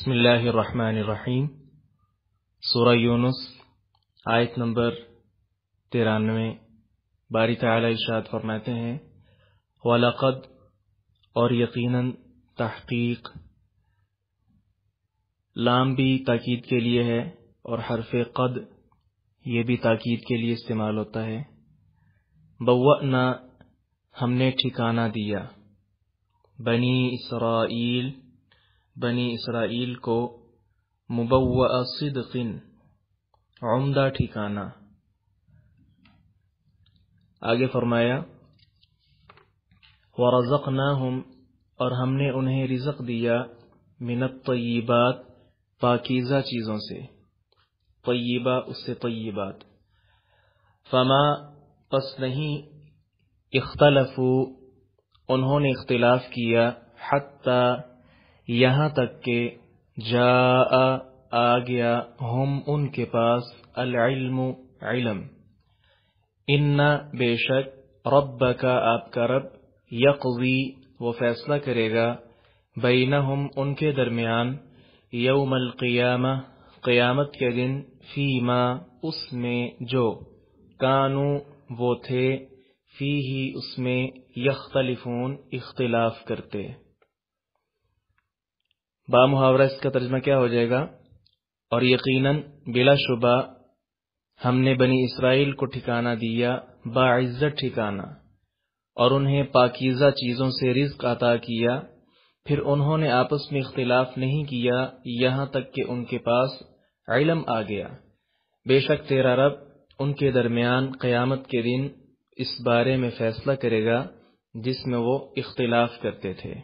بسم اللہ الرحمن الرحیم۔ سورہ یونس آیت نمبر 93۔ باری تعالی ارشاد فرماتے ہیں وَلَقَدْ، اور یقیناً تحقیق، لام بھی تاکید کے لیے ہے اور حرف قد یہ بھی تاکید کے لیے استعمال ہوتا ہے۔ بوأنا، ہم نے ٹھکانہ دیا، بنی اسرائیل کو مبوأ صدق، عمدہ ٹھکانہ۔ آگے فرمایا ورزقناہم، اور ہم نے انہیں رزق دیا، من الطیبات، پاکیزہ چیزوں سے، طیبہ اس سے طیبات۔ فما، پس نہیں، اختلفوا، انہوں نے اختلاف کیا، حتی، یہاں تک کہ جاء، آ گیا، ہم ان کے پاس، العلم، علم، ان، بے شک، ربک، آپ کا رب، یقضی، وہ فیصلہ کرے گا، بینہم، ان کے درمیان، یوم القیامہ، قیامت کے دن، فیما، اس میں جو، کانو، وہ تھے، فیہ، اس میں، یختلفون، اختلاف کرتے۔ با محاورہ اس کا ترجمہ کیا ہو جائے گا؟ اور یقیناً، بلا شبہ، ہم نے بنی اسرائیل کو ٹھکانہ دیا، باعزت ٹھکانہ، اور انہیں پاکیزہ چیزوں سے رزق عطا کیا، پھر انہوں نے آپس میں اختلاف نہیں کیا یہاں تک کہ ان کے پاس علم آ گیا۔ بے شک تیرا رب ان کے درمیان قیامت کے دن اس بارے میں فیصلہ کرے گا جس میں وہ اختلاف کرتے تھے۔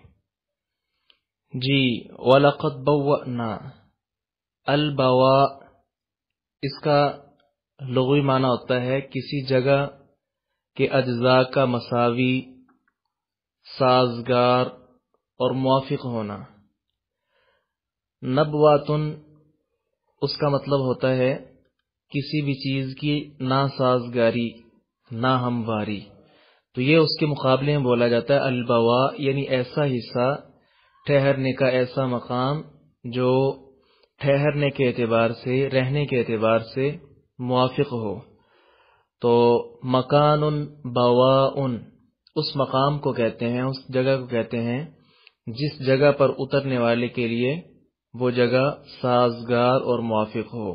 جی، وَلَقَدْ بَوَّأْنَا، البواء، اس کا لغوی معنی ہوتا ہے کسی جگہ کے اجزاء کا مساوی، سازگار اور موافق ہونا۔ نبواتن، اس کا مطلب ہوتا ہے کسی بھی چیز کی ناسازگاری، ناہمواری، تو یہ اس کے مقابلے میں بولا جاتا ہے البواء، یعنی ایسا حصہ، ٹھہرنے کا ایسا مقام جو ٹھہرنے کے اعتبار سے، رہنے کے اعتبار سے موافق ہو۔ تو مکان بواء، اس مقام کو کہتے ہیں، اس جگہ کو کہتے ہیں جس جگہ پر اترنے والے کے لیے وہ جگہ سازگار اور موافق ہو۔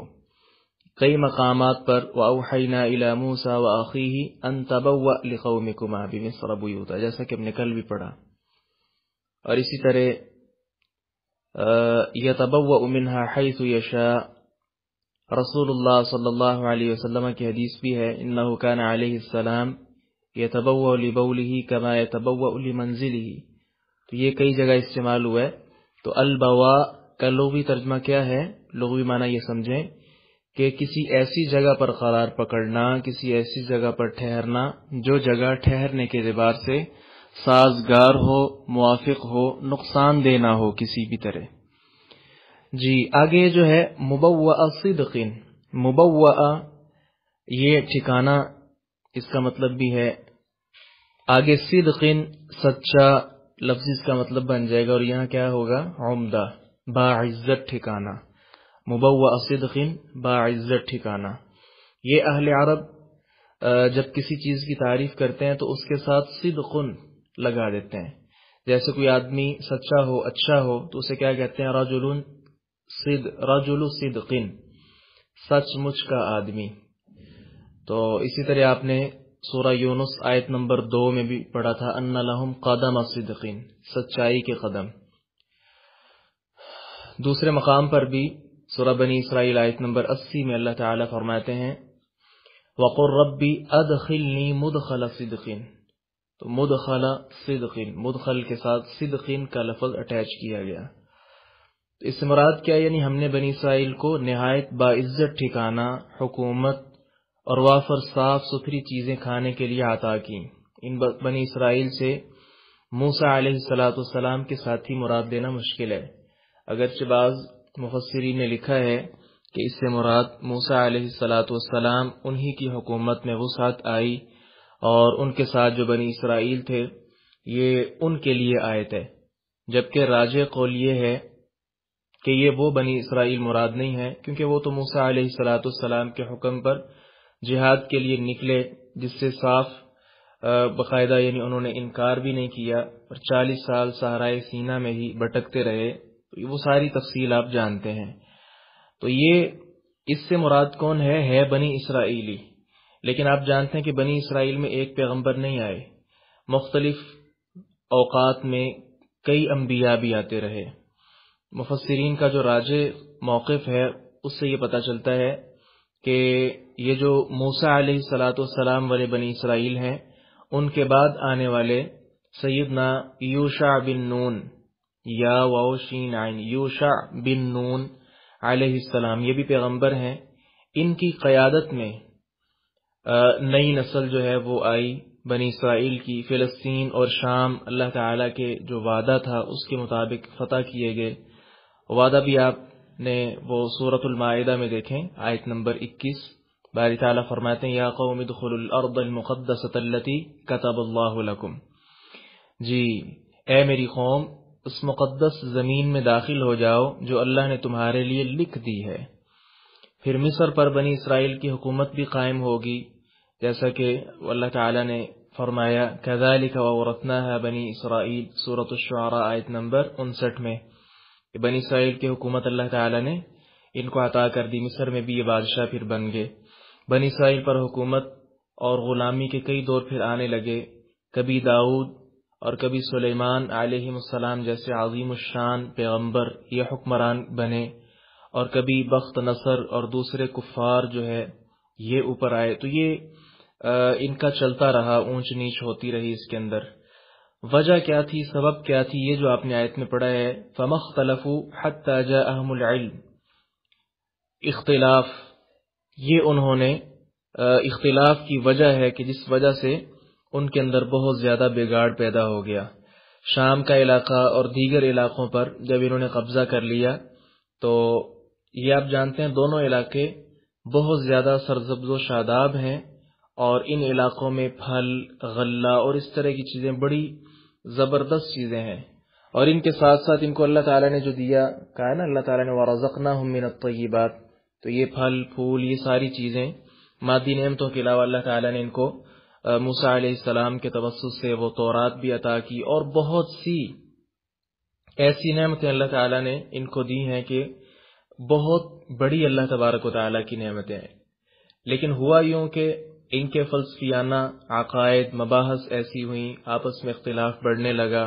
کئی مقامات پر وَأَوْحَيْنَا إِلَى مُوسَى وَأَخِيهِ أَن تَبَوَّأْ لِقَوْمِكُمَا بِمِصْرَ بُيُوتًا، جیسا کہ ہم نے کل بھی پڑھا۔ اور اسی طرح يَتَبَوَّأُ مِنْهَا حَيْثُ يَشَاءُ، رسول اللہ صلی اللہ علیہ وسلم کی حدیث بھی ہے، انه كان علیہ السلام يتبوأ لبوله كما يتبوأ لمنزله، تو یہ کئی جگہ استعمال ہوا ہے۔ تو البواء کا لغوی ترجمہ کیا ہے؟ لغوی معنی یہ سمجھیں کہ کسی ایسی جگہ پر قرار پکڑنا، کسی ایسی جگہ پر ٹھہرنا جو جگہ ٹھہرنے کے اعتبار سے سازگار ہو، موافق ہو، نقصان دہ نہ ہو کسی بھی طرح۔ جی، آگے جو ہے مبوأ صدق، مبوأ یہ ٹھکانہ، اس کا مطلب بھی ہے، آگے صدق، سچا، لفظ اس کا مطلب بن جائے گا، اور یہاں کیا ہوگا؟ عمدہ، باعزت ٹھکانہ، مبوأ صدق، باعزت ٹھکانہ۔ یہ اہل عرب جب کسی چیز کی تعریف کرتے ہیں تو اس کے ساتھ صدق لگا دیتے ہیں۔ جیسے کوئی آدمی سچا ہو، اچھا ہو، تو اسے کیا کہتے ہیں؟ رجل صدق، سچ مچ کا آدمی۔ تو اسی طرح آپ نے سورہ یونس آیت نمبر 2 میں بھی پڑھا تھا، ان لہم قدم صدق، سچائی کے قدم۔ دوسرے مقام پر بھی سورہ بنی اسرائیل آیت نمبر 80 میں اللہ تعالیٰ فرماتے ہیں وَقُلْ رَبِّ أَدْخِلْنِي مُدْخَلَ صِدْقٍ، تو مدخل صدق، مدخل کے ساتھ صدق کا لفظ اٹیچ کیا گیا۔ اس سے مراد کیا؟ یعنی ہم نے بنی اسرائیل کو نہایت باعزت ٹھکانہ، حکومت اور وافر صاف ستھری چیزیں کھانے کے لیے عطا کی۔ ان بنی اسرائیل سے موسیٰ علیہ السلام کے ساتھی مراد لینا مشکل ہے، اگرچہ بعض مفسرین نے لکھا ہے کہ اس سے مراد موسیٰ علیہ السلام انہی کی حکومت میں وسعت آئی، اور ان کے ساتھ جو بنی اسرائیل تھے یہ ان کے لیے آیت ہے، جبکہ راجح قول یہ ہے کہ یہ وہ بنی اسرائیل مراد نہیں ہے، کیونکہ وہ تو موسیٰ علیہ السلام کے حکم پر جہاد کے لیے نکلے، جس سے صاف باقاعدہ یعنی انہوں نے انکار بھی نہیں کیا، اور 40 سال صحرائے سینا میں ہی بھٹکتے رہے، تو وہ ساری تفصیل آپ جانتے ہیں۔ تو یہ اس سے مراد کون ہے بنی اسرائیلی، لیکن آپ جانتے ہیں کہ بنی اسرائیل میں ایک پیغمبر نہیں آئے، مختلف اوقات میں کئی انبیاء بھی آتے رہے۔ مفسرین کا جو راجح موقف ہے اس سے یہ پتہ چلتا ہے کہ یہ جو موسیٰ علیہ السلام والے بنی اسرائیل ہیں، ان کے بعد آنے والے سیدنا یوشع بن نون، یا واو شین عین، یوشع بن نون علیہ السلام، یہ بھی پیغمبر ہیں۔ ان کی قیادت میں نئی نسل جو ہے وہ آئی بنی اسرائیل کی، فلسطین اور شام اللہ تعالیٰ کے جو وعدہ تھا اس کے مطابق فتح کیے گئے۔ وعدہ بھی آپ نے وہ سورۃ المائدہ میں دیکھیں، آیت نمبر 21، باری تعالیٰ فرماتے ہیں یا قوم ادخلوا الارض المقدسۃ التي كتب اللہ لکم، جی اے میری قوم اس مقدس زمین میں داخل ہو جاؤ جو اللہ نے تمہارے لیے لکھ دی ہے۔ پھر مصر پر بنی اسرائیل کی حکومت بھی قائم ہوگی، جیسا کہ اللہ تعالیٰ نے فرمایا كذلك وورثناها بنی اسرائیل، سورۃ الشعراء آیت نمبر 59 میں، کہ بنی اسرائیل کی حکومت اللہ تعالیٰ نے ان کو عطا کر دی، مصر میں بھی یہ بادشاہ پھر بن گئے۔ بنی اسرائیل پر حکومت اور غلامی کے کئی دور پھر آنے لگے، کبھی داؤد اور کبھی سلیمان علیہ السلام جیسے عظیم الشان پیغمبر یہ حکمران بنے، اور کبھی بخت نصر اور دوسرے کفار جو ہے یہ اوپر آئے۔ تو یہ ان کا چلتا رہا، اونچ نیچ ہوتی رہی اس کے اندر۔ وجہ کیا تھی، سبب کیا تھی، یہ جو آپ نے آیت میں پڑھا ہے فَمَا اخْتَلَفُوا حَتَّى جَاءَهُمُ الْعِلْمُ، اختلاف، یہ انہوں نے اختلاف کی وجہ ہے کہ جس وجہ سے ان کے اندر بہت زیادہ بگاڑ پیدا ہو گیا۔ شام کا علاقہ اور دیگر علاقوں پر جب انہوں نے قبضہ کر لیا تو یہ آپ جانتے ہیں دونوں علاقے بہت زیادہ سرسبز و شاداب ہیں، اور ان علاقوں میں پھل، غلہ اور اس طرح کی چیزیں بڑی زبردست چیزیں ہیں، اور ان کے ساتھ ساتھ ان کو اللہ تعالیٰ نے جو دیا، کہا ہے نا اللہ تعالیٰ نے وَرَزَقْنَاهُم مِّنَ الطَّيِّبَاتِ، تو یہ پھل پھول یہ ساری چیزیں مادی نعمتوں کے علاوہ اللہ تعالیٰ نے ان کو موسیٰ علیہ السلام کے توسط سے وہ تورات بھی عطا کی، اور بہت سی ایسی نعمتیں اللہ تعالیٰ نے ان کو دی ہیں کہ بہت بڑی اللہ تبارک و تعالیٰ کی نعمتیں ہیں۔ لیکن ہوا یوں کہ ان کے فلسفیانہ عقائد مباحث ایسی ہوئیں، آپس میں اختلاف بڑھنے لگا،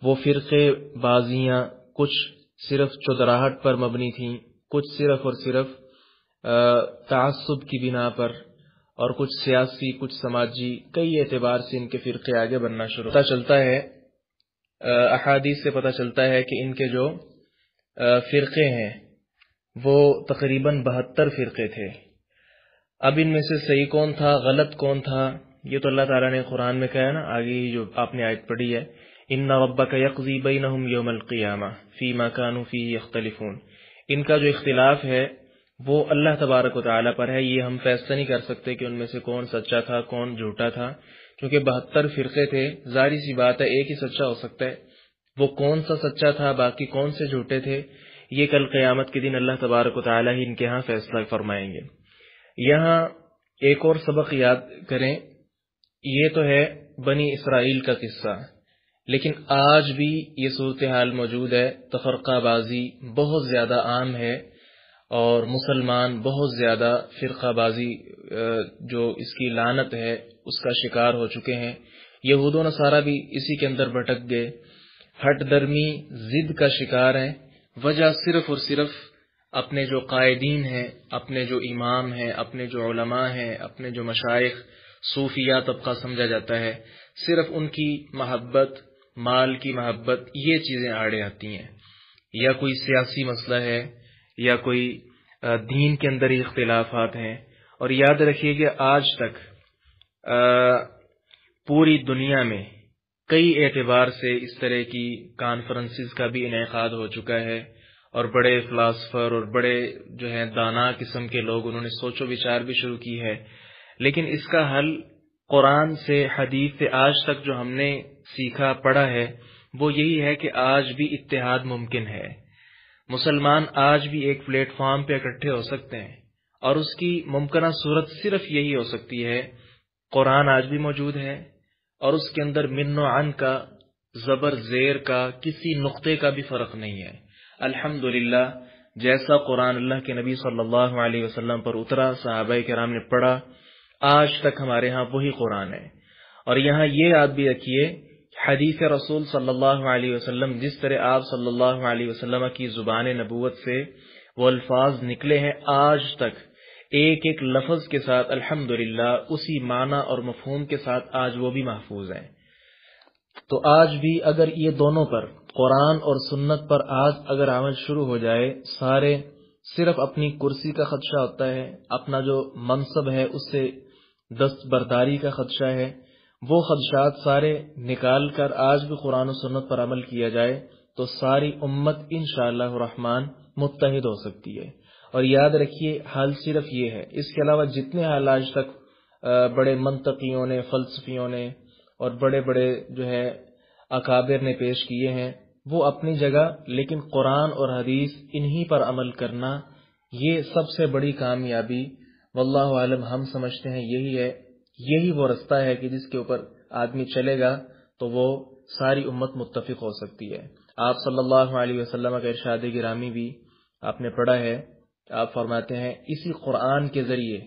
وہ فرقے بازیاں کچھ صرف چودراہٹ پر مبنی تھیں، کچھ صرف اور صرف تعصب کی بنا پر، اور کچھ سیاسی، کچھ سماجی، کئی اعتبار سے ان کے فرقے آگے بننا شروع۔ پتہ چلتا ہے احادیث سے پتہ چلتا ہے کہ ان کے جو فرقے ہیں وہ تقریباً 72 فرقے تھے۔ اب ان میں سے صحیح کون تھا، غلط کون تھا، یہ تو اللہ تعالیٰ نے قرآن میں کہا ہے نا، آگے جو آپ نے آیت پڑھی ہے ان ربک یقضی بینہم یوم القیامہ فیما کانوا فیہ یختلفون، ان کا جو اختلاف ہے وہ اللہ تبارک و تعالیٰ پر ہے، یہ ہم فیصلہ نہیں کر سکتے کہ ان میں سے کون سچا تھا کون جھوٹا تھا، کیونکہ 72 فرقے تھے، ظاہری سی بات ہے ایک ہی سچا ہو سکتا ہے، وہ کون سا سچا تھا باقی کون سے جھوٹے تھے، یہ کل قیامت کے دن اللہ تبارک و تعالیٰ ہی ان کے ہاں فیصلہ فرمائیں گے۔ یہاں ایک اور سبق یاد کریں، یہ تو ہے بنی اسرائیل کا قصہ، لیکن آج بھی یہ صورتحال موجود ہے، تفرقہ بازی بہت زیادہ عام ہے، اور مسلمان بہت زیادہ فرقہ بازی جو اس کی لعنت ہے اس کا شکار ہو چکے ہیں۔ یہود و نصارہ بھی اسی کے اندر بھٹک گئے، ہٹ درمی ضد کا شکار ہیں، وجہ صرف اور صرف اپنے جو قائدین ہیں، اپنے جو امام ہیں، اپنے جو علماء ہیں، اپنے جو مشائخ صوفیہ طبقہ سمجھا جاتا ہے، صرف ان کی محبت، مال کی محبت، یہ چیزیں آڑے آتی ہیں، یا کوئی سیاسی مسئلہ ہے یا کوئی دین کے اندر ہی اختلافات ہیں۔ اور یاد رکھیے کہ آج تک پوری دنیا میں کئی اعتبار سے اس طرح کی کانفرنسز کا بھی انعقاد ہو چکا ہے، اور بڑے فلاسفر اور بڑے جو ہیں دانا قسم کے لوگ انہوں نے سوچ و بچار بھی شروع کی ہے، لیکن اس کا حل قرآن سے حدیث سے آج تک جو ہم نے سیکھا پڑھا ہے وہ یہی ہے کہ آج بھی اتحاد ممکن ہے۔ مسلمان آج بھی ایک پلیٹ فارم پہ اکٹھے ہو سکتے ہیں، اور اس کی ممکنہ صورت صرف یہی ہو سکتی ہے، قرآن آج بھی موجود ہے اور اس کے اندر من و عن کا، زبر زیر کا، کسی نقطے کا بھی فرق نہیں ہے۔ الحمدللہ جیسا قرآن اللہ کے نبی صلی اللہ علیہ وسلم پر اترا، صحابہ کرام نے پڑھا، آج تک ہمارے ہاں وہی قرآن ہے۔ اور یہاں یہ یاد بھی رکھیے، حدیث رسول صلی اللہ علیہ وسلم، جس طرح آپ صلی اللہ علیہ وسلم کی زبان نبوت سے وہ الفاظ نکلے ہیں، آج تک ایک ایک لفظ کے ساتھ الحمدللہ اسی معنی اور مفہوم کے ساتھ آج وہ بھی محفوظ ہیں۔ تو آج بھی اگر یہ دونوں پر، قرآن اور سنت پر آج اگر عمل شروع ہو جائے، سارے صرف اپنی کرسی کا خدشہ ہوتا ہے، اپنا جو منصب ہے اس سے دستبرداری کا خدشہ ہے، وہ خدشات سارے نکال کر آج بھی قرآن و سنت پر عمل کیا جائے تو ساری امت انشاءاللہ الرحمن متحد ہو سکتی ہے۔ اور یاد رکھیے حال صرف یہ ہے، اس کے علاوہ جتنے حال آج تک بڑے منطقیوں نے، فلسفیوں نے اور بڑے بڑے جو ہے اکابر نے پیش کیے ہیں وہ اپنی جگہ، لیکن قرآن اور حدیث انہی پر عمل کرنا یہ سب سے بڑی کامیابی واللہ عالم ہم سمجھتے ہیں یہی ہے، یہی وہ رستہ ہے کہ جس کے اوپر آدمی چلے گا تو وہ ساری امت متفق ہو سکتی ہے۔ آپ صلی اللہ علیہ وسلم کا ارشاد گرامی بھی آپ نے پڑھا ہے، آپ فرماتے ہیں اسی قرآن کے ذریعے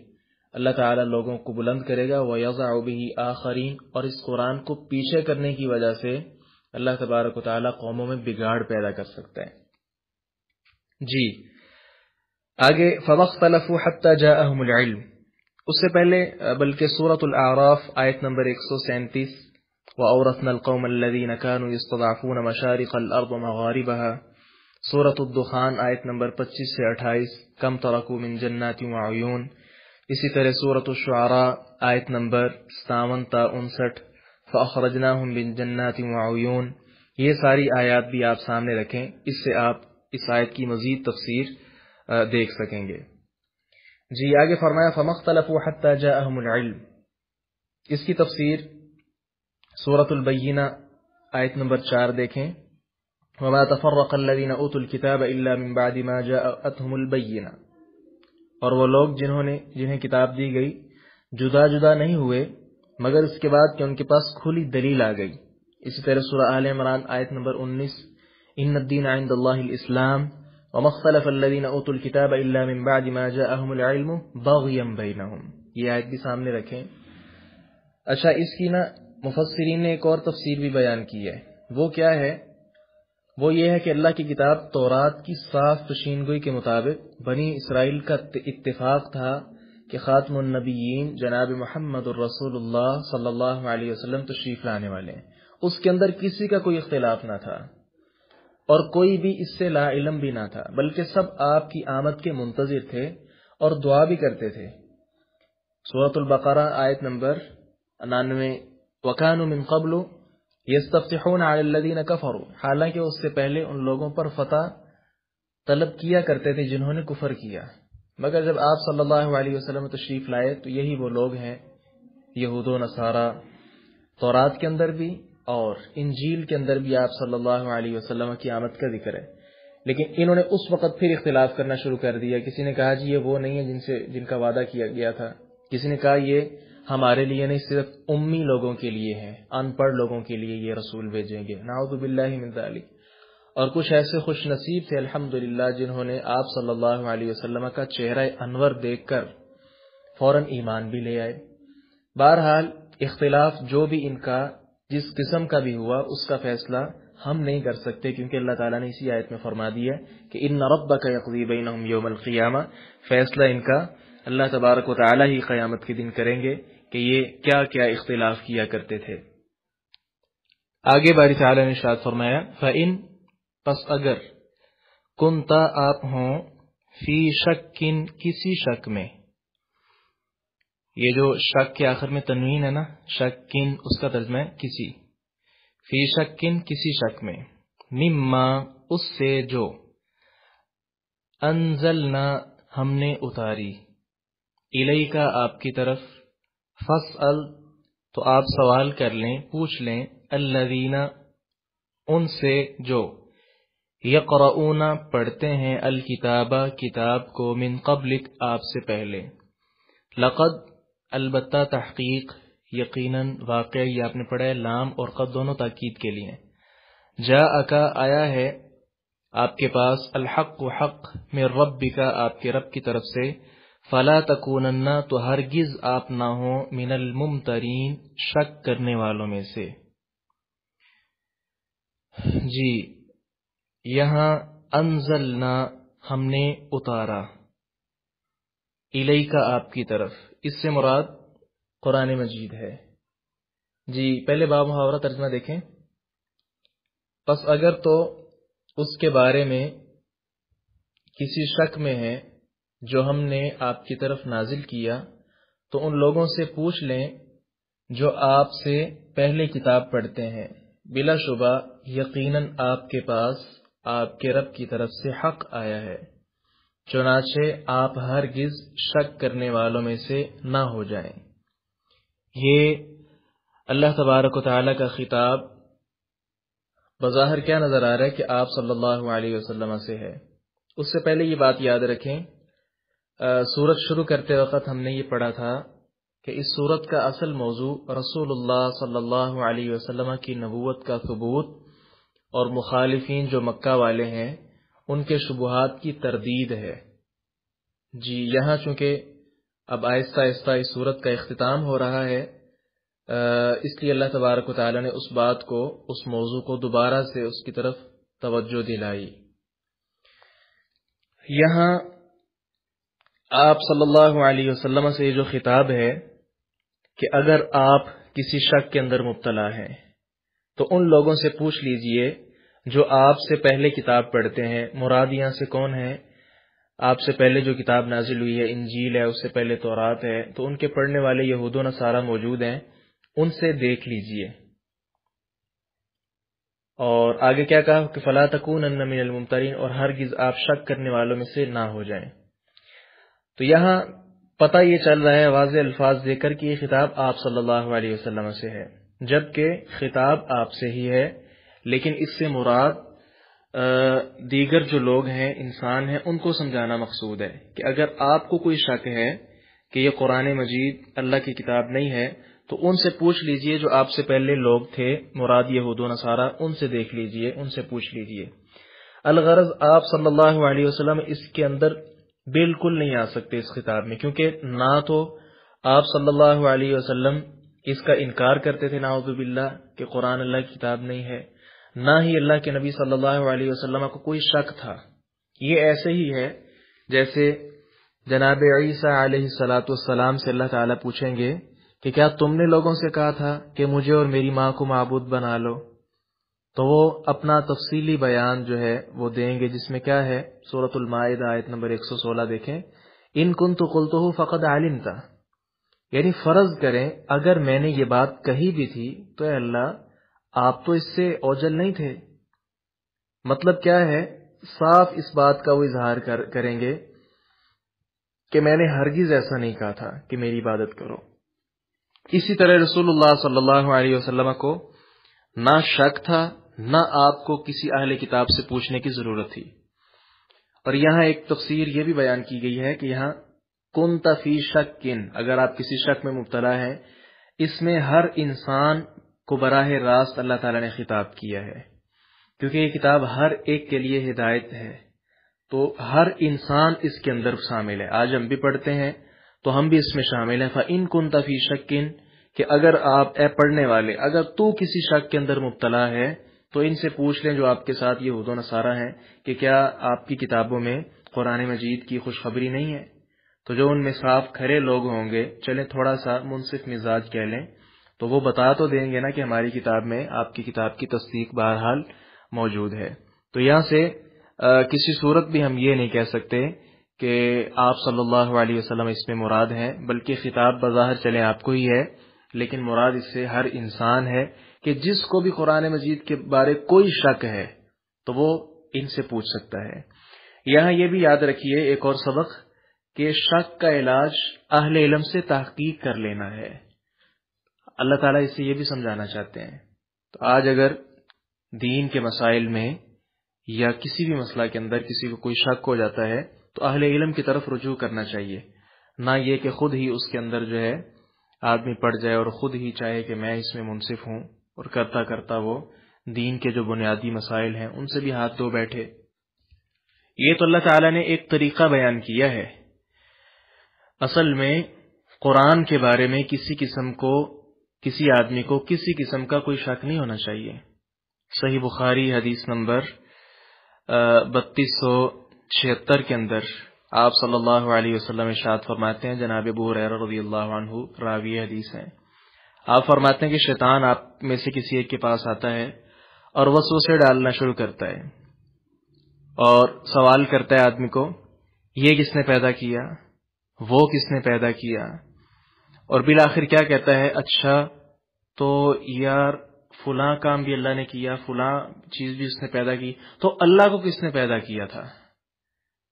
اللہ تعالیٰ لوگوں کو بلند کرے گا، وَيَضَعُ بِهِ آخَرِينَ، اور اس قرآن کو پیچھے کرنے کی وجہ سے اللہ تبارک و تعالیٰ قوموں میں بگاڑ پیدا کر سکتا ہے۔ جی آگے فَمَخْتَلَفُوا حَتَّى جَاءَهُمُ الْعِلْمُ، اس سے پہلے بلکہ سورۃ الاعراف آیت نمبر 137، وَأَوْرَثْنَا الْقَوْمَ الَّذِينَ كَانُوا يَسْتَضْعَفُونَ مَشَارِقَ الْأَرْضِ وَمَغَارِبَهَا، سورۃ الدخان آیت نمبر 25 سے 28، کم ترکوا من جنات وعیون، اسی طرح سورۃ الشعراء آیت نمبر 57 تا 59، فَأَخْرَجْنَاهُمْ مِن جَنَّاتٍ وَعُيُونٍ، یہ ساری آیات بھی آپ سامنے رکھیں، اس سے آپ اس آیت کی مزید تفسیر دیکھ سکیں گے۔ جی آگے فرمایا فَمَخْتَلَفُوا حَتَّى جَاءَهُمُ الْعِلْمُ، اس کی تفسیر سورۃ البینہ آیت نمبر 4 دیکھیں، وَمَا تَفَرَّقَ الَّذِينَ أُوتُوا الْكِتَابَ إِلَّا مِن بَعْدِ مَا جَاءَتْهُمُ الْبَيِّنَةُ، اور وہ لوگ جنہیں کتاب دی گئی جدا جدا نہیں ہوئے مگر اس کے بعد کہ ان کے پاس کھلی دلیل آ گئی۔ اسی طرح سورہ آل عمران آیت نمبر 19، ان الدین عند اللہ الاسلام وما اختلف الذین اوتوا الکتاب الا من بعد ما جاءهم العلم بغیا بینہم، یہ آیت بھی سامنے رکھیں۔ اچھا اس کی مفسرین نے ایک اور تفسیر بھی بیان کی ہے، وہ کیا ہے؟ وہ یہ ہے کہ اللہ کی کتاب تورات کی صاف پیشین گوئی کے مطابق بنی اسرائیل کا اتفاق تھا کہ خاتم النبیین جناب محمد الرسول اللہ صلی اللہ علیہ وسلم تشریف لانے والے ہیں، اس کے اندر کسی کا کوئی اختلاف نہ تھا اور کوئی بھی اس سے لا علم بھی نہ تھا، بلکہ سب آپ کی آمد کے منتظر تھے اور دعا بھی کرتے تھے۔ سورۃ البقرہ آیت نمبر 99، وَكَانُوا مِن قَبْلُ يَسْتَفْتِحُونَ عَلَى الَّذِينَ كَفَرُوا، حالانکہ اس سے پہلے ان لوگوں پر فتح طلب کیا کرتے تھے جنہوں نے کفر کیا، مگر جب آپ صلی اللہ علیہ وسلم تشریف لائے تو یہی وہ لوگ ہیں، یہود و نصارہ، تورات کے اندر بھی اور انجیل کے اندر بھی آپ صلی اللہ علیہ وسلم کی آمد کا ذکر ہے، لیکن انہوں نے اس وقت پھر اختلاف کرنا شروع کر دیا۔ کسی نے کہا جی یہ وہ نہیں ہے جن کا وعدہ کیا گیا تھا، کسی نے کہا یہ ہمارے لیے نہیں، صرف امی لوگوں کے لیے ہے، ان پڑھ لوگوں کے لیے یہ رسول بھیجیں گے، نعوذ باللہ من ذلک۔ اور کچھ ایسے خوش نصیب تھے الحمدللہ جنہوں نے آپ صلی اللہ علیہ وسلم کا چہرہ انور دیکھ کر فوراً ایمان بھی لے آئے۔ بہرحال اختلاف جو بھی ان کا جس قسم کا بھی ہوا اس کا فیصلہ ہم نہیں کر سکتے، کیونکہ اللہ تعالیٰ نے اسی آیت میں فرما دیا کہ ان ربک یقضی بینہم یوم القیامہ، فیصلہ ان کا اللہ تبارک و تعالیٰ ہی قیامت کے دن کریں گے کہ یہ کیا کیا اختلاف کیا کرتے تھے۔ آگے باری تعالیٰ نے ارشاد فرمایا فَإِن، پس اگر کنتا آپ ہوں فی شکن کسی شک میں، یہ جو شک کے آخر میں تنوین ہے نا، شکن اس کا ترجمہ ہے کسی، فی شکن کسی شک میں، مما اس سے جو، انزلنا ہم نے اتاری، الیکا آپ کی طرف، فاسأل تو آپ سوال کر لیں، پوچھ لیں، الذین ان سے جو، یقرؤون پڑھتے ہیں الکتابہ کتاب کو من قبلک آپ سے پہلے، لقد البتہ تحقیق یقیناً واقع یہ آپ نے پڑھا ہے، لام اور قد دونوں تاکید کے لیے، جاءک آیا ہے آپ کے پاس، الحق حق من ربک آپ کے رب کی طرف سے، فلا تکونن تو ہرگز آپ نہ ہو من الممترین شک کرنے والوں میں سے۔ جی یہاں انزلنا ہم نے اتارا، الیک آپ کی طرف، اس سے مراد قرآن مجید ہے۔ جی پہلے باب محاورہ ترجمہ دیکھیں، پس اگر تو اس کے بارے میں کسی شک میں ہے جو ہم نے آپ کی طرف نازل کیا تو ان لوگوں سے پوچھ لیں جو آپ سے پہلے کتاب پڑھتے ہیں، بلا شبہ یقیناً آپ کے پاس آپ کے رب کی طرف سے حق آیا ہے، چنانچہ آپ ہرگز شک کرنے والوں میں سے نہ ہو جائیں۔ یہ اللہ تبارک و تعالی کا خطاب بظاہر کیا نظر آ رہا ہے کہ آپ صلی اللہ علیہ وسلم سے ہے۔ اس سے پہلے یہ بات یاد رکھیں، سورت شروع کرتے وقت ہم نے یہ پڑھا تھا کہ اس سورت کا اصل موضوع رسول اللہ صلی اللہ علیہ وسلم کی نبوت کا ثبوت اور مخالفین جو مکہ والے ہیں ان کے شبہات کی تردید ہے۔ جی یہاں چونکہ اب آہستہ آہستہ اس سورت کا اختتام ہو رہا ہے، اس لیے اللہ تبارک و تعالی نے اس بات کو، اس موضوع کو دوبارہ سے اس کی طرف توجہ دلائی۔ یہاں آپ صلی اللہ علیہ وسلم سے یہ جو خطاب ہے کہ اگر آپ کسی شک کے اندر مبتلا ہیں تو ان لوگوں سے پوچھ لیجئے جو آپ سے پہلے کتاب پڑھتے ہیں۔ مراد یہاں سے کون ہے؟ آپ سے پہلے جو کتاب نازل ہوئی ہے، انجیل ہے، اس سے پہلے تورات ہے، تو ان کے پڑھنے والے یہود و نصارہ موجود ہیں، ان سے دیکھ لیجئے۔ اور آگے کیا کہا کہ فلا تکونن من الممترین، اور ہرگز آپ شک کرنے والوں میں سے نہ ہو جائیں۔ تو یہاں پتہ یہ چل رہا ہے واضح الفاظ دے کر کہ یہ خطاب آپ صلی اللہ علیہ وسلم سے ہے، جبکہ خطاب آپ سے ہی ہے، لیکن اس سے مراد دیگر جو لوگ ہیں، انسان ہیں، ان کو سمجھانا مقصود ہے کہ اگر آپ کو کوئی شک ہے کہ یہ قرآن مجید اللہ کی کتاب نہیں ہے تو ان سے پوچھ لیجئے جو آپ سے پہلے لوگ تھے، مراد یہود و نصارہ، ان سے دیکھ لیجئے، ان سے پوچھ لیجئے۔ الغرض آپ صلی اللہ علیہ وسلم اس کے اندر بالکل نہیں آ سکتے اس خطاب میں، کیونکہ نہ تو آپ صلی اللہ علیہ وسلم اس کا انکار کرتے تھے نعوذ باللہ کہ قرآن اللہ کی کتاب نہیں ہے، نہ ہی اللہ کے نبی صلی اللہ علیہ وسلم کو کوئی شک تھا۔ یہ ایسے ہی ہے جیسے جناب عیسیٰ علیہ السلام سے اللہ تعالیٰ پوچھیں گے کہ کیا تم نے لوگوں سے کہا تھا کہ مجھے اور میری ماں کو معبود بنا لو؟ تو وہ اپنا تفصیلی بیان جو ہے وہ دیں گے، جس میں کیا ہے، سورۃ المائدہ آیت نمبر 116 دیکھیں، ان کنت قلتہ فقد علمت، یعنی فرض کریں اگر میں نے یہ بات کہی بھی تھی تو اے اللہ آپ تو اس سے اوجل نہیں تھے۔ مطلب کیا ہے، صاف اس بات کا وہ اظہار کریں گے کہ میں نے ہرگز ایسا نہیں کہا تھا کہ میری عبادت کرو۔ اسی طرح رسول اللہ صلی اللہ علیہ وسلم کو نہ شک تھا، نہ آپ کو کسی اہل کتاب سے پوچھنے کی ضرورت تھی۔ اور یہاں ایک تفسیر یہ بھی بیان کی گئی ہے کہ یہاں کنت فی شکن، اگر آپ کسی شک میں مبتلا ہیں، اس میں ہر انسان کو براہ راست اللہ تعالیٰ نے خطاب کیا ہے، کیونکہ یہ کتاب ہر ایک کے لیے ہدایت ہے، تو ہر انسان اس کے اندر شامل ہے۔ آج ہم بھی پڑھتے ہیں تو ہم بھی اس میں شامل ہیں۔ فَإِن كُنْتَ فِي شَكٍ، کہ اگر آپ اے پڑھنے والے اگر تو کسی شک کے اندر مبتلا ہے تو ان سے پوچھ لیں جو آپ کے ساتھ یہود و نصارہ ہیں کہ کیا آپ کی کتابوں میں قرآن مجید کی خوشخبری نہیں ہے؟ تو جو ان میں صاف کھرے لوگ ہوں گے، چلیں تھوڑا سا منصف مزاج کہہ لیں، تو وہ بتا تو دیں گے نا کہ ہماری کتاب میں آپ کی کتاب کی تصدیق بہرحال موجود ہے۔ تو یہاں سے کسی صورت بھی ہم یہ نہیں کہہ سکتے کہ آپ صلی اللہ علیہ وسلم اس میں مراد ہیں، بلکہ خطاب بظاہر چلے آپ کو ہی ہے، لیکن مراد اس سے ہر انسان ہے کہ جس کو بھی قرآن مجید کے بارے کوئی شک ہے تو وہ ان سے پوچھ سکتا ہے۔ یہاں یہ بھی یاد رکھیے ایک اور سبق کہ شک کا علاج اہل علم سے تحقیق کر لینا ہے۔ اللہ تعالیٰ اس سے یہ بھی سمجھانا چاہتے ہیں۔ تو آج اگر دین کے مسائل میں یا کسی بھی مسئلہ کے اندر کسی کو کوئی شک ہو جاتا ہے تو اہل علم کی طرف رجوع کرنا چاہیے، نہ یہ کہ خود ہی اس کے اندر جو ہے آدمی پڑ جائے اور خود ہی چاہے کہ میں اس میں منصف ہوں، اور کرتا کرتا وہ دین کے جو بنیادی مسائل ہیں ان سے بھی ہاتھ دھو بیٹھے۔ یہ تو اللہ تعالیٰ نے ایک طریقہ بیان کیا ہے۔ اصل میں قرآن کے بارے میں کسی آدمی کو کسی قسم کا کوئی شک نہیں ہونا چاہیے۔ صحیح بخاری حدیث نمبر 3276 کے اندر آپ صلی اللہ علیہ وسلم ارشاد فرماتے ہیں، جناب ابو ہریرہ رضی اللہ عنہ راوی حدیث ہیں، آپ فرماتے ہیں کہ شیطان آپ میں سے کسی ایک کے پاس آتا ہے اور وسوسے ڈالنا شروع کرتا ہے اور سوال کرتا ہے آدمی کو، یہ کس نے پیدا کیا، وہ کس نے پیدا کیا، اور بالآخر کیا کہتا ہے، اچھا تو یار فلاں کام بھی اللہ نے کیا، فلاں چیز بھی اس نے پیدا کی، تو اللہ کو کس نے پیدا کیا تھا؟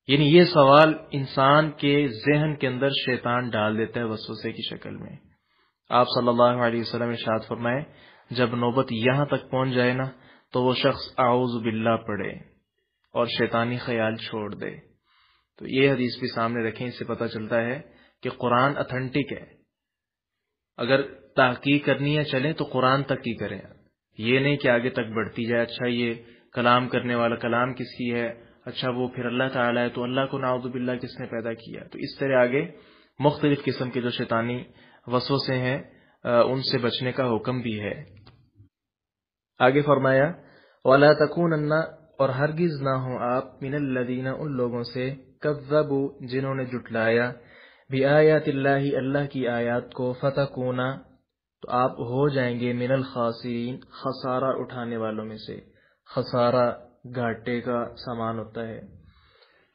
یعنی یہ سوال انسان کے ذہن کے اندر شیطان ڈال دیتا ہے وسوسے کی شکل میں۔ آپ صلی اللہ علیہ وسلم ارشاد فرمائے، جب نوبت یہاں تک پہنچ جائے نا تو وہ شخص اعوذ باللہ پڑھے اور شیطانی خیال چھوڑ دے۔ تو یہ حدیث بھی سامنے رکھیں، اس سے پتہ چلتا ہے کہ قرآن اتھینٹک ہے۔ اگر تحقیق کرنی ہے چلیں تو قرآن تک کی کریں، یہ نہیں کہ آگے تک بڑھتی جائے، اچھا یہ کلام کرنے والا کلام کس کی ہے، اچھا وہ پھر اللہ تعالیٰ ہے تو اللہ کو نعوذ باللہ کس نے پیدا کیا۔ تو اس طرح آگے مختلف قسم کے جو شیطانی وسوسے ہیں ان سے بچنے کا حکم بھی ہے۔ آگے فرمایا وَلَا تَكُونَنَّ، اور ہرگز نہ ہوں آپ من الذین، ان لوگوں سے کذبوا، جنہوں نے جھٹلایا بآیات اللہ، اللہ کی آیات کو، فتکونا، تو آپ ہو جائیں گے من الخاسرین، خسارہ اٹھانے والوں میں سے۔ خسارہ گھاٹے کا سامان ہوتا ہے،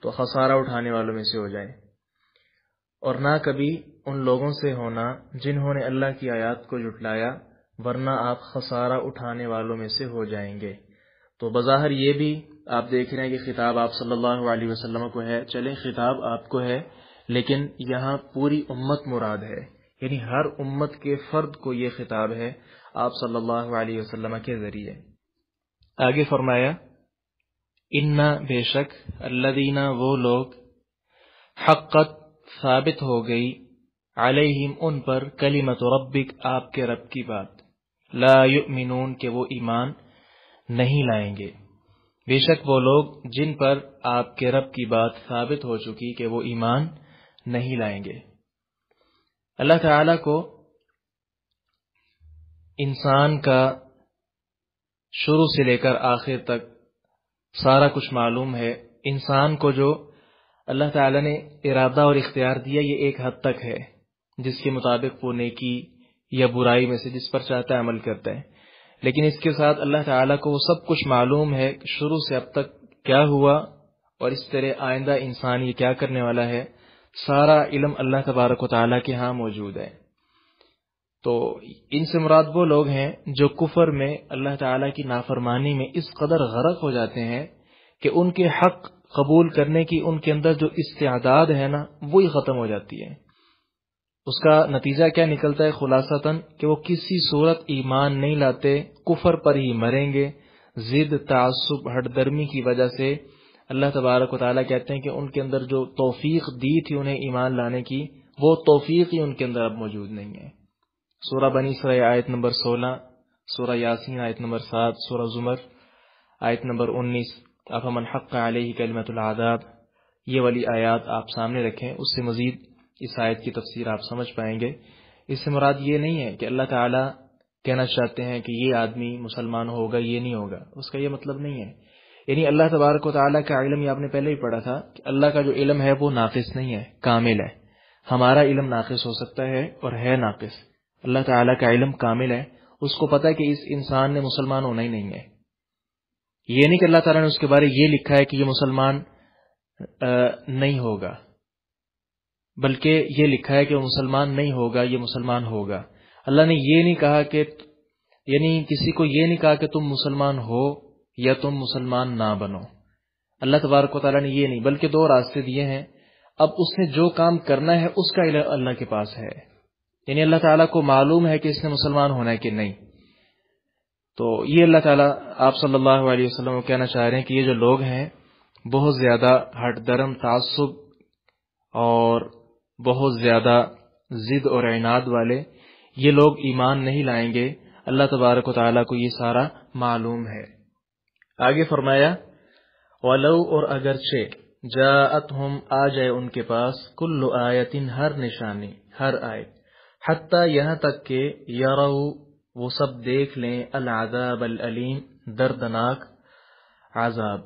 تو خسارہ اٹھانے والوں میں سے ہو جائیں۔ اور نہ کبھی ان لوگوں سے ہونا جنہوں نے اللہ کی آیات کو جھٹلایا، ورنہ آپ خسارہ اٹھانے والوں میں سے ہو جائیں گے۔ تو بظاہر یہ بھی آپ دیکھ رہے ہیں کہ خطاب آپ صلی اللہ علیہ وسلم کو ہے، چلیں خطاب آپ کو ہے، لیکن یہاں پوری امت مراد ہے، یعنی ہر امت کے فرد کو یہ خطاب ہے آپ صلی اللہ علیہ وسلم کے ذریعے۔ آگے فرمایا انا، بے شک، الذین، وہ لوگ، حقت، ثابت ہو گئی، علیہم، ان پر، کلمت ربک، آپ کے رب کی بات، لا یؤمنون، کہ وہ ایمان نہیں لائیں گے۔ بے شک وہ لوگ جن پر آپ کے رب کی بات ثابت ہو چکی کہ وہ ایمان نہیں لائیں گے۔ اللہ تعالی کو انسان کا شروع سے لے کر آخر تک سارا کچھ معلوم ہے۔ انسان کو جو اللہ تعالی نے ارادہ اور اختیار دیا یہ ایک حد تک ہے، جس کے مطابق وہ نیکی یا برائی میں سے جس پر چاہتا ہے عمل کرتا ہے، لیکن اس کے ساتھ اللہ تعالیٰ کو وہ سب کچھ معلوم ہے کہ شروع سے اب تک کیا ہوا اور اس طرح آئندہ انسان یہ کیا کرنے والا ہے، سارا علم اللہ تبارک و تعالیٰ کے ہاں موجود ہے۔ تو ان سے مراد وہ لوگ ہیں جو کفر میں، اللہ تعالیٰ کی نافرمانی میں اس قدر غرق ہو جاتے ہیں کہ ان کے حق قبول کرنے کی ان کے اندر جو استعداد ہے نا وہی ختم ہو جاتی ہے۔ اس کا نتیجہ کیا نکلتا ہے خلاصتاً کہ وہ کسی صورت ایمان نہیں لاتے، کفر پر ہی مریں گے۔ ضد، تعصب، ہٹ درمی کی وجہ سے اللہ تبارک و تعالیٰ کہتے ہیں کہ ان کے اندر جو توفیق دی تھی انہیں ایمان لانے کی، وہ توفیق ہی ان کے اندر اب موجود نہیں ہے۔ سورہ بنی اسرائیل آیت نمبر 16، سورہ یاسین آیت نمبر 7، سورہ زمر آیت نمبر 19، افمن حق علیہ کلمۃ العذاب، یہ والی آیات آپ سامنے رکھیں، اس سے مزید اس آیت کی تفسیر آپ سمجھ پائیں گے۔ اس سے مراد یہ نہیں ہے کہ اللہ تعالیٰ کہنا چاہتے ہیں کہ یہ آدمی مسلمان ہوگا، یہ نہیں ہوگا، اس کا یہ مطلب نہیں ہے۔ یعنی اللہ تبارک و تعالیٰ کا علم، یہ آپ نے پہلے ہی پڑھا تھا کہ اللہ کا جو علم ہے وہ ناقص نہیں ہے، کامل ہے۔ ہمارا علم ناقص ہو سکتا ہے اور ہے ناقص، اللہ تعالیٰ کا علم کامل ہے، اس کو پتہ ہے کہ اس انسان نے مسلمان ہونا ہی نہیں ہے۔ یہ نہیں کہ اللہ تعالیٰ نے اس کے بارے یہ لکھا ہے کہ یہ مسلمان نہیں ہوگا، بلکہ یہ لکھا ہے کہ وہ مسلمان نہیں ہوگا، یہ مسلمان ہوگا۔ اللہ نے یہ نہیں کہا کہ، یعنی کسی کو یہ نہیں کہا کہ تم مسلمان ہو یا تم مسلمان نہ بنو۔ اللہ تبارک و تعالیٰ نے یہ نہیں، بلکہ دو راستے دیے ہیں۔ اب اس نے جو کام کرنا ہے اس کا علم اللہ کے پاس ہے، یعنی اللہ تعالیٰ کو معلوم ہے کہ اس نے مسلمان ہونا ہے کہ نہیں۔ تو یہ اللہ تعالیٰ آپ صلی اللہ علیہ وسلم کو کہنا چاہ رہے ہیں کہ یہ جو لوگ ہیں بہت زیادہ ہٹ درم، تعصب اور بہت زیادہ ضد اور عناد والے، یہ لوگ ایمان نہیں لائیں گے. اللہ تبارک و تعالیٰ کو یہ سارا معلوم ہے. آگے فرمایا وَلَوْ، اور اگرچہ جاءتہم، آ جائے ان کے پاس، کل آیت، ہر نشانی، ہر آیت، حتیٰ یہاں تک کہ یروا، وہ سب دیکھ لیں، العذاب العلیم، دردناک عذاب.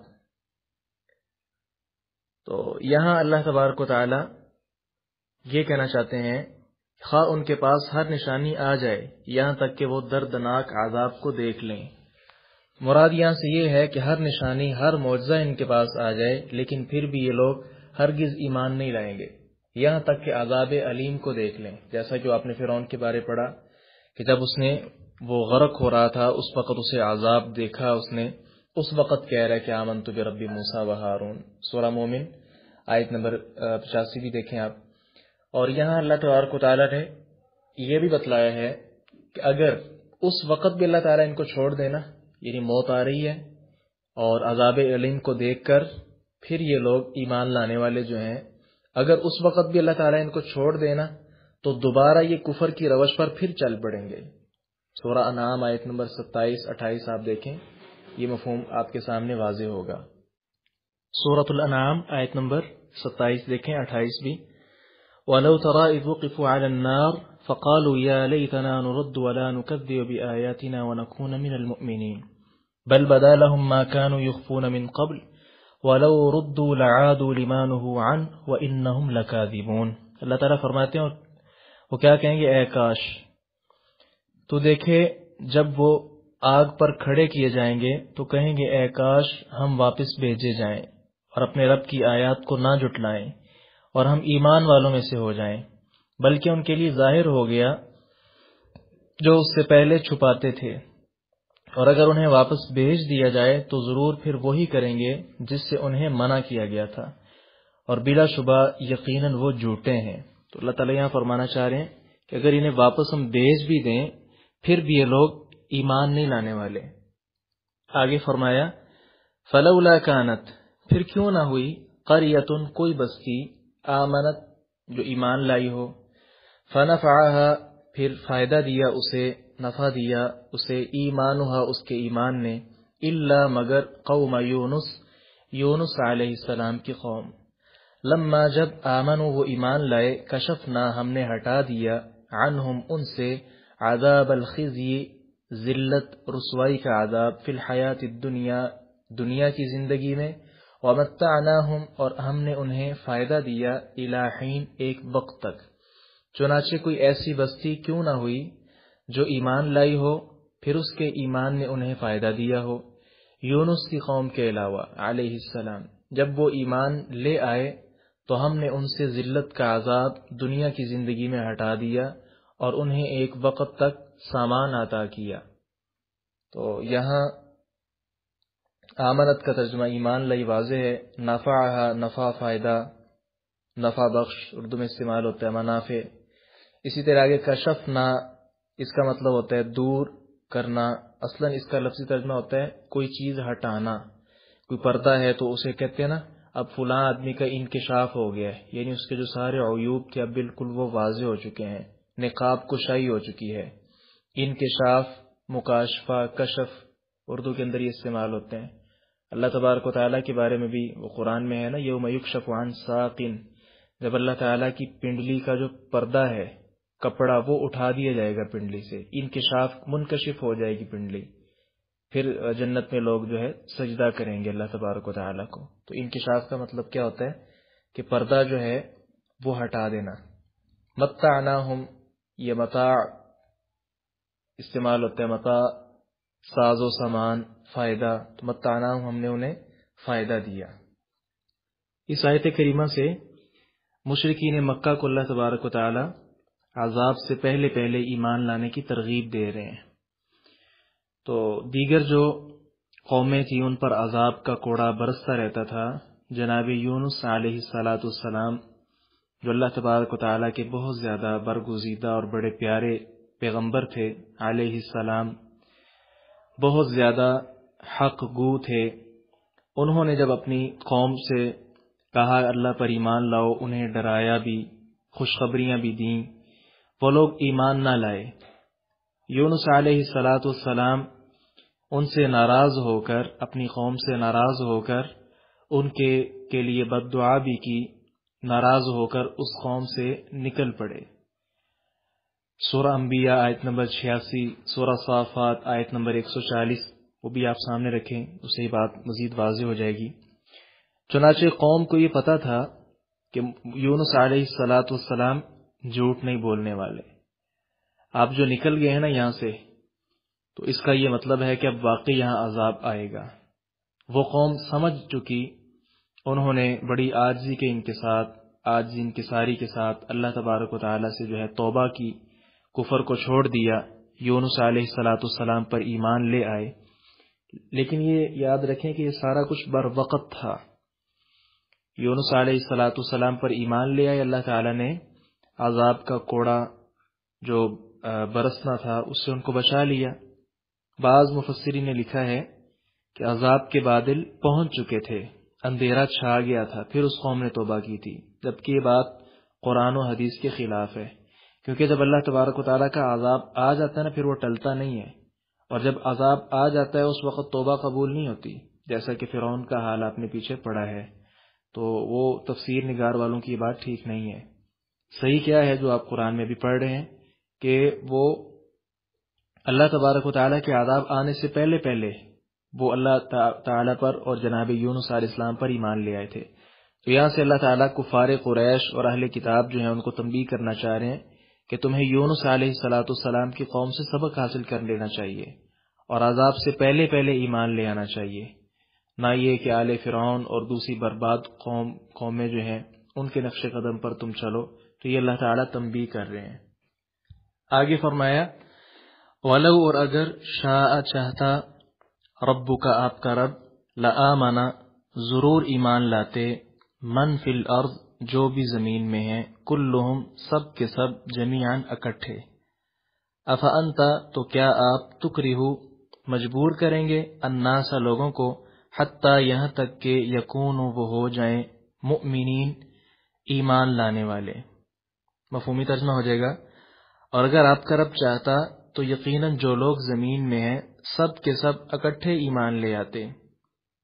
تو یہاں اللہ تبارک و تعالی یہ کہنا چاہتے ہیں خواہ ان کے پاس ہر نشانی آ جائے یہاں تک کہ وہ دردناک عذاب کو دیکھ لیں. مراد یہاں سے یہ ہے کہ ہر نشانی، ہر معجزہ ان کے پاس آ جائے لیکن پھر بھی یہ لوگ ہرگز ایمان نہیں لائیں گے یہاں تک کہ عذاب علیم کو دیکھ لیں. جیسا کہ آپ نے فرعون کے بارے پڑھا کہ جب اس نے وہ غرق ہو رہا تھا اس وقت اسے عذاب دیکھا، اس نے اس وقت کہہ رہا ہے کہ آمنت برب موسیٰ و ہارون. سورہ مومن آیت نمبر 85 بھی دیکھیں آپ. اور یہاں اللہ تبارک و تعالیٰ نے یہ بھی بتلایا ہے کہ اگر اس وقت بھی اللہ تعالیٰ ان کو چھوڑ دینا، یعنی موت آ رہی ہے اور عذاب علیم کو دیکھ کر پھر یہ لوگ ایمان لانے والے جو ہیں، اگر اس وقت بھی اللہ تعالیٰ ان کو چھوڑ دینا تو دوبارہ یہ کفر کی روش پر پھر چل پڑیں گے. سورہ انعام آیت نمبر 27-28 آپ دیکھیں، یہ مفہوم آپ کے سامنے واضح ہوگا. سورۃ الانعام آیت نمبر 27 دیکھیں، 28 بھی. وَلَوْ تَرَىٰ إِذْ وُقِفُوا عَلَى النَّارِ فَقَالُوا يَا لَيْتَنَا نُرَدُّ وَلَا نُكَذِّبَ بِآيَاتِنَا وَنَكُونَ مِنَ الْمُؤْمِنِينَ بَلْ بَدَا لَهُم مَّا كَانُوا يُخْفُونَ مِن قَبْلُ وَلَوْ رُدُّوا لَعَادُوا لِمَا نُهُوا عَنْهُ وَإِنَّهُمْ لَكَاذِبُونَ. اللہ تعالیٰ فرماتے ہیں وہ کیا کہیں گے، اے کاش تو دیکھے جب وہ آگ پر کھڑے کیے جائیں گے تو کہیں گے اے کاش ہم واپس بھیجے جائیں اور اپنے رب کی آیات کو نہ جھٹلائیں اور ہم ایمان والوں میں سے ہو جائیں. بلکہ ان کے لیے ظاہر ہو گیا جو اس سے پہلے چھپاتے تھے، اور اگر انہیں واپس بھیج دیا جائے تو ضرور پھر وہی کریں گے جس سے انہیں منع کیا گیا تھا، اور بلا شبہ یقیناً وہ جھوٹے ہیں. تو اللہ تعالیٰ یہاں فرمانا چاہ رہے ہیں کہ اگر انہیں واپس ہم بھیج بھی دیں پھر بھی یہ لوگ ایمان نہیں لانے والے. آگے فرمایا فلولا کانت، پھر کیوں نہ ہوئی، قریۃ، کوئی بستی، آمنت، جو ایمان لائی ہو، فنفعها، پھر فائدہ دیا اسے، نفع دیا اسے، ایمانها، اس کے ایمان نے، الا، مگر، قوم یونس، یونس علیہ السلام کی قوم. لما، جب، آمنوا، وہ ایمان لائے، کشفنا، ہم نے ہٹا دیا، عنہم، ان سے، عذاب الخزی، ذلت رسوائی کا عذاب، فی الحیات الدنیا، دنیا کی زندگی میں، ومتعناہم، اور ہم نے انہیں فائدہ دیا، الی حین، ایک وقت تک. چنانچہ کوئی ایسی بستی کیوں نہ ہوئی جو ایمان لائی ہو پھر اس کے ایمان نے انہیں فائدہ دیا ہو، یونس کی قوم کے علاوہ علیہ السلام. جب وہ ایمان لے آئے تو ہم نے ان سے ذلت کا عذاب دنیا کی زندگی میں ہٹا دیا اور انہیں ایک وقت تک سامان عطا کیا. تو یہاں آمنت کا ترجمہ ایمان لائی واضح ہے، نفعها، نفع، فائدہ، نفع بخش اردو میں استعمال ہوتا ہے، منافع. اسی طرح آگے کشفنا، اس کا مطلب ہوتا ہے دور کرنا. اصلاً اس کا لفظی ترجمہ ہوتا ہے کوئی چیز ہٹانا. کوئی پردہ ہے تو اسے کہتے ہیں نا اب فلاں آدمی کا انکشاف ہو گیا ہے، یعنی اس کے جو سارے عیوب تھے اب بالکل وہ واضح ہو چکے ہیں، نقاب کشائی ہو چکی ہے. انکشاف، مکاشفہ، کشف اردو کے اندر یہ استعمال ہوتے ہیں. اللہ تبارک و تعالیٰ کے بارے میں بھی وہ قرآن میں ہے نا، یوم یکشف عن ساق، جب اللہ تعالیٰ کی پنڈلی کا جو پردہ ہے، کپڑا، وہ اٹھا دیا جائے گا پنڈلی سے، انکشاف، منکشف ہو جائے گی پنڈلی، پھر جنت میں لوگ جو ہے سجدہ کریں گے اللہ تبارک و تعالیٰ کو. تو انکشاف کا مطلب کیا ہوتا ہے کہ پردہ جو ہے وہ ہٹا دینا. متعناہم، یہ متاع استعمال ہوتا ہے، متاع ساز و سامان، فائدہ. تو متعناہم، ہم نے انہیں فائدہ دیا. اس آیت کریمہ سے مشرکین مکہ کو اللہ تبارک و تعالی عذاب سے پہلے ایمان لانے کی ترغیب دے رہے ہیں. تو دیگر جو قومیں تھیں ان پر عذاب کا کوڑا برستا رہتا تھا. جناب یونس علیہ السلام جو اللہ تبارک و تعالیٰ کے بہت زیادہ برگزیدہ اور بڑے پیارے پیغمبر تھے علیہ السلام، بہت زیادہ حق گو تھے، انہوں نے جب اپنی قوم سے کہا اللہ پر ایمان لاؤ، انہیں ڈرایا بھی، خوشخبریاں بھی دیں، وہ لوگ ایمان نہ لائے۔ یونس علیہ السلام ان سے ناراض ہو کر، اپنی قوم سے ناراض ہو کر ان کے لیے بد دعا بھی کی، ناراض ہو کر اس قوم سے نکل پڑے۔ سورہ انبیاء آیت نمبر 86، سورہ صافات آیت نمبر 140، وہ بھی آپ سامنے رکھیں، اس سے یہ بات مزید واضح ہو جائے گی۔ چنانچہ قوم کو یہ پتا تھا کہ یونس علیہ السلام جھوٹ نہیں بولنے والے، آپ جو نکل گئے ہیں نا یہاں سے، تو اس کا یہ مطلب ہے کہ اب واقعی یہاں عذاب آئے گا۔ وہ قوم سمجھ چکی، انہوں نے بڑی عاجزی انکساری کے ساتھ اللہ تبارک و تعالی سے جو ہے توبہ کی، کفر کو چھوڑ دیا، یونس علیہ السلام پر ایمان لے آئے۔ لیکن یہ یاد رکھیں کہ یہ سارا کچھ بر وقت تھا۔ یونس علیہ السلام پر ایمان لے آئے، اللہ تعالی نے عذاب کا کوڑا جو برسنا تھا اس سے ان کو بچا لیا۔ بعض مفسرین نے لکھا ہے کہ عذاب کے بادل پہنچ چکے تھے، اندھیرا چھا گیا تھا، پھر اس قوم نے توبہ کی تھی، جبکہ یہ بات قرآن و حدیث کے خلاف ہے، کیونکہ جب اللہ تبارک و تعالیٰ کا عذاب آ جاتا ہے نا، پھر وہ ٹلتا نہیں ہے، اور جب عذاب آ جاتا ہے اس وقت توبہ قبول نہیں ہوتی، جیسا کہ فرعون کا حال آپ نے پیچھے پڑھا ہے۔ تو وہ تفسیر نگار والوں کی یہ بات ٹھیک نہیں ہے۔ صحیح کیا ہے جو آپ قرآن میں بھی پڑھ رہے ہیں کہ وہ اللہ تبارک و تعالیٰ کے عذاب آنے سے پہلے وہ اللہ تعالیٰ پر اور جناب یونس علیہ السلام پر ایمان لے آئے تھے۔ تو یہاں سے اللہ تعالیٰ کفار قریش اور اہل کتاب جو ہیں ان کو تنبیہ کرنا چاہ رہے ہیں کہ تمہیں یونس علیہ السلام کی قوم سے سبق حاصل کر لینا چاہیے اور عذاب سے پہلے ایمان لے آنا چاہیے، نہ یہ کہ آل فرعون اور دوسری برباد قومیں جو ہیں ان کے نقش قدم پر تم چلو۔ تو یہ اللہ تعالیٰ تنبیہ کر رہے ہیں۔ آگے فرمایا وَلَوْ، اور اگر شاء چاہتا، ربک آپ کا رب، لآمن ضرور ایمان لاتے، من فی الارض جو بھی زمین میں ہیں، کلہم سب کے سب، جمیعاً اکٹھے، افانت تو کیا آپ، تکرہو مجبور کریں گے، الناس لوگوں کو، حتی یہاں تک کہ یکونوا وہ ہو جائیں، مؤمنین ایمان لانے والے۔ مفہومی ترجمہ ہو جائے گا، اور اگر آپ کا رب چاہتا تو یقیناً جو لوگ زمین میں ہیں سب کے سب اکٹھے ایمان لے آتے،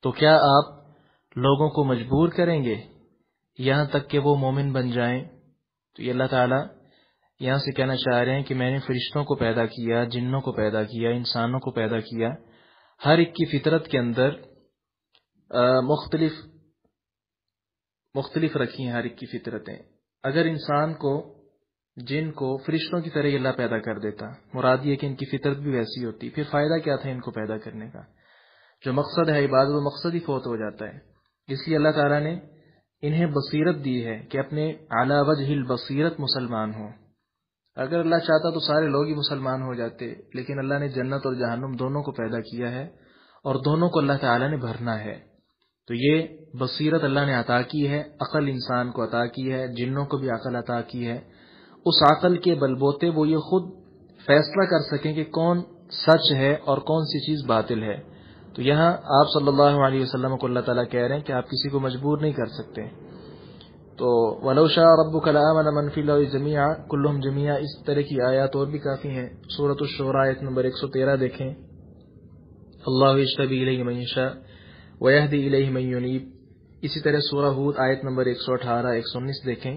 تو کیا آپ لوگوں کو مجبور کریں گے یہاں تک کہ وہ مومن بن جائیں؟ تو یہ اللہ تعالیٰ یہاں سے کہنا چاہ رہے ہیں کہ میں نے فرشتوں کو پیدا کیا، جنوں کو پیدا کیا، انسانوں کو پیدا کیا، ہر ایک کی فطرت کے اندر مختلف رکھی ہیں ہر ایک کی فطرتیں۔ اگر انسان کو، جن کو فرشتوں کی طرح اللہ پیدا کر دیتا، مراد یہ کہ ان کی فطرت بھی ویسی ہوتی، پھر فائدہ کیا تھا ان کو پیدا کرنے کا؟ جو مقصد ہے عبادت وہ مقصد ہی فوت ہو جاتا ہے۔ اس لیے اللہ تعالیٰ نے انہیں بصیرت دی ہے کہ اپنے اعلی وجہ البصیرت مسلمان ہوں۔ اگر اللہ چاہتا تو سارے لوگ ہی مسلمان ہو جاتے، لیکن اللہ نے جنت اور جہنم دونوں کو پیدا کیا ہے اور دونوں کو اللہ تعالیٰ نے بھرنا ہے۔ تو یہ بصیرت اللہ نے عطا کی ہے، عقل انسان کو عطا کی ہے، جنوں کو بھی عقل عطا کی ہے۔ اس عقل کے بلبوتے وہ یہ خود فیصلہ کر سکیں کہ کون سچ ہے اور کون سی چیز باطل ہے۔ تو یہاں آپ صلی اللہ علیہ وسلم کو اللہ تعالیٰ کہہ رہے ہیں کہ آپ کسی کو مجبور نہیں کر سکتے۔ تو وَلَوْ شَاءَ رَبُّكَ لَآمَنَ مَنْ فِي الْأَرْضِ جَمِيعًا كُلُّهُمْ جَمِيعًا، اس طرح کی آیات اور بھی کافی ہیں۔ سورۃ الشورى آیت نمبر 113 دیکھیں، اللہ یجتبی الیہ من یشاء ویہدی الیہ من ینیب۔ اسی طرح سورہ ہود آیت نمبر 118 119 دیکھیں،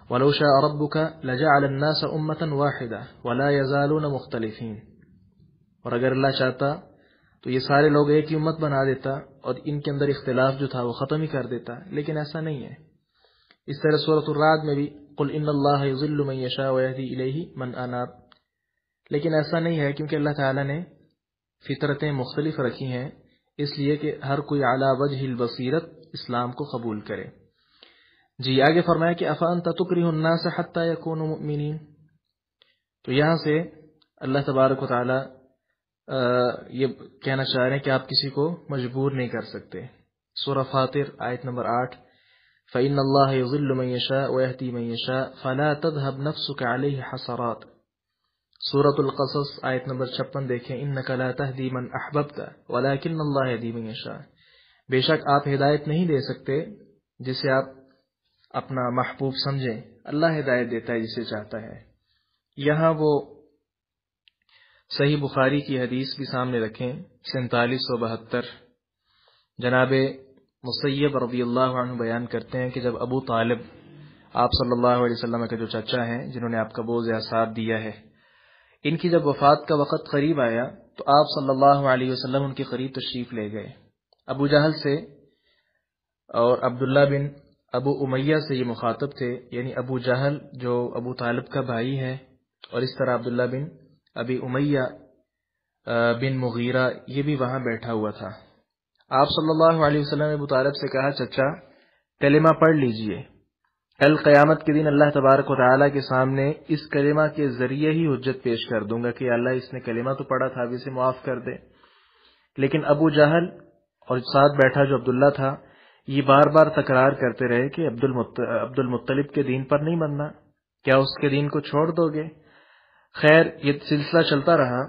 وَلَوْ شَاءَ رَبُّكَ لَجَعَلَ النَّاسَ أُمَّةً وَاحِدَةً وَلَا يَزَالُونَ مُخْتَلِفِينَ۔ اور اگر اللہ چاہتا تو یہ سارے لوگ ایک ہی امت بنا دیتا اور ان کے اندر اختلاف جو تھا وہ ختم ہی کر دیتا، لیکن ایسا نہیں ہے۔ اس طرح سورۃ الرعد میں بھی قُلْ إِنَّ اللَّهَ يُضِلُّ مَن يَشَاءُ وَيَهْدِي إِلَيْهِ مَنْ أَنَابَ۔ لیکن ایسا نہیں ہے، کیونکہ اللہ تعالیٰ نے فطرتیں مختلف رکھی ہیں، اس لیے کہ ہر کوئی اعلیٰ وجہ البصیرت اسلام کو قبول کرے۔ جی آگے فرمایا کہ أَفَأَنْتَ تُكْرِهُ النَّاسَ حَتَّى يَكُونُوا مُؤْمِنِينَ۔ تو یہاں سے اللہ تبارک و تعالیٰ یہ کہنا چاہ رہے ہیں کہ آپ کسی کو مجبور نہیں کر سکتے۔ سورہ فاطر آیت نمبر 8، فَإِنَّ اللَّهَ يُضِلُّ مَن يَشَاءُ وَيَهْدِي مَن يَشَاءُ فَلَا تَذْهَبْ نَفْسُكَ عَلَيْهِ حَسَرَاتٍ۔ سورۃ القصص آیت نمبر 56 دیکھیں، انک لا تہدی من احببت ولکن اللہ یہدی من یشاء، بے شک آپ ہدایت نہیں دے سکتے جسے آپ اپنا محبوب سمجھیں، اللہ ہدایت دیتا ہے جسے چاہتا ہے۔ یہاں وہ صحیح بخاری کی حدیث بھی سامنے رکھیں 4772، جناب مسیب رضی اللہ عنہ بیان کرتے ہیں کہ جب ابو طالب آپ صلی اللہ علیہ وسلم کے جو چچا ہیں جنہوں نے آپ کا بوجھ یا ساتھ دیا ہے، ان کی جب وفات کا وقت قریب آیا تو آپ صلی اللہ علیہ وسلم ان کے قریب تشریف لے گئے۔ ابو جہل سے اور عبداللہ بن ابو امیہ سے یہ مخاطب تھے، یعنی ابو جہل جو ابو طالب کا بھائی ہے، اور اس طرح عبداللہ بن ابی امیہ بن مغیرہ یہ بھی وہاں بیٹھا ہوا تھا۔ آپ صلی اللہ علیہ وسلم نے ابو طالب سے کہا، چچا کلمہ پڑھ لیجئے، کل قیامت کے دن اللہ تبارک و تعالیٰ کے سامنے اس کلمہ کے ذریعے ہی حجت پیش کر دوں گا کہ اللہ اس نے کلمہ تو پڑھا تھا، اب اسے معاف کر دے۔ لیکن ابو جہل اور ساتھ بیٹھا جو عبداللہ تھا یہ بار بار تکرار کرتے رہے کہ عبد المطلب کے دین پر نہیں بننا، کیا اس کے دین کو چھوڑ دو گے؟ خیر یہ سلسلہ چلتا رہا،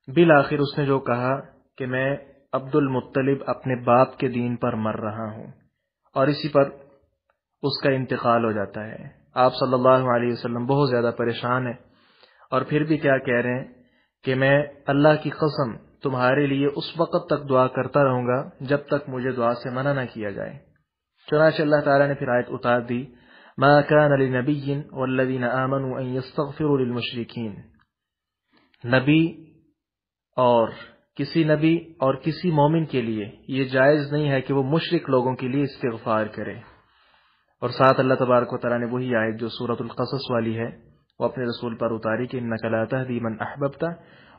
بالآخر اس نے جو کہا کہ میں عبد المطلب اپنے باپ کے دین پر مر رہا ہوں، اور اسی پر اس کا انتقال ہو جاتا ہے۔ آپ صلی اللہ علیہ وسلم بہت زیادہ پریشان ہیں، اور پھر بھی کیا کہہ رہے ہیں کہ میں اللہ کی قسم تمہارے لیے اس وقت تک دعا کرتا رہوں گا جب تک مجھے دعا سے منع نہ کیا جائے۔ چنانچہ اللہ تعالیٰ نے پھر آیت اتار دی، ما كان لنبی والذین آمنوا ان یستغفروا للمشرکین، نبی اور کسی مومن کے لیے یہ جائز نہیں ہے کہ وہ مشرک لوگوں کے لیے استغفار کرے۔ اور ساتھ اللہ تبارک و تعالیٰ نے وہی آیت جو سورۃ القصص والی ہے وہ اپنے رسول پر اتاری کہ انک لا تہدی من احببت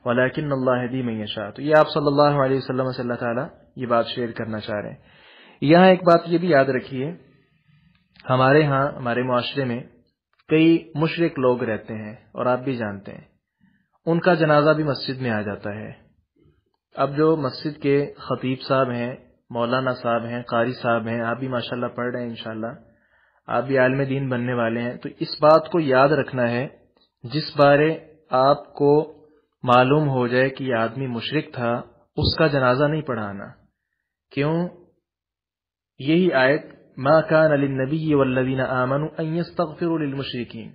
ولکن اللہ یہدی من یشاء۔ تو یہ آپ صلی اللہ علیہ وسلم سے اللہ تعالیٰ یہ بات شیئر کرنا چاہ رہے ہیں۔ یہاں ایک بات یہ بھی یاد رکھیے، ہمارے ہاں ہمارے معاشرے میں کئی مشرک لوگ رہتے ہیں، اور آپ بھی جانتے ہیں، ان کا جنازہ بھی مسجد میں آ جاتا ہے۔ اب جو مسجد کے خطیب صاحب ہیں، مولانا صاحب ہیں، قاری صاحب ہیں، آپ بھی ماشاءاللہ پڑھ رہے ہیں انشاءاللہ، آپ بھی عالم دین بننے والے ہیں، تو اس بات کو یاد رکھنا ہے، جس بارے آپ کو معلوم ہو جائے کہ یہ آدمی مشرک تھا اس کا جنازہ نہیں پڑھانا۔ کیوں؟ یہی آیت ما کان للنبی والذین آمنوا ان یستغفروا للمشرکین،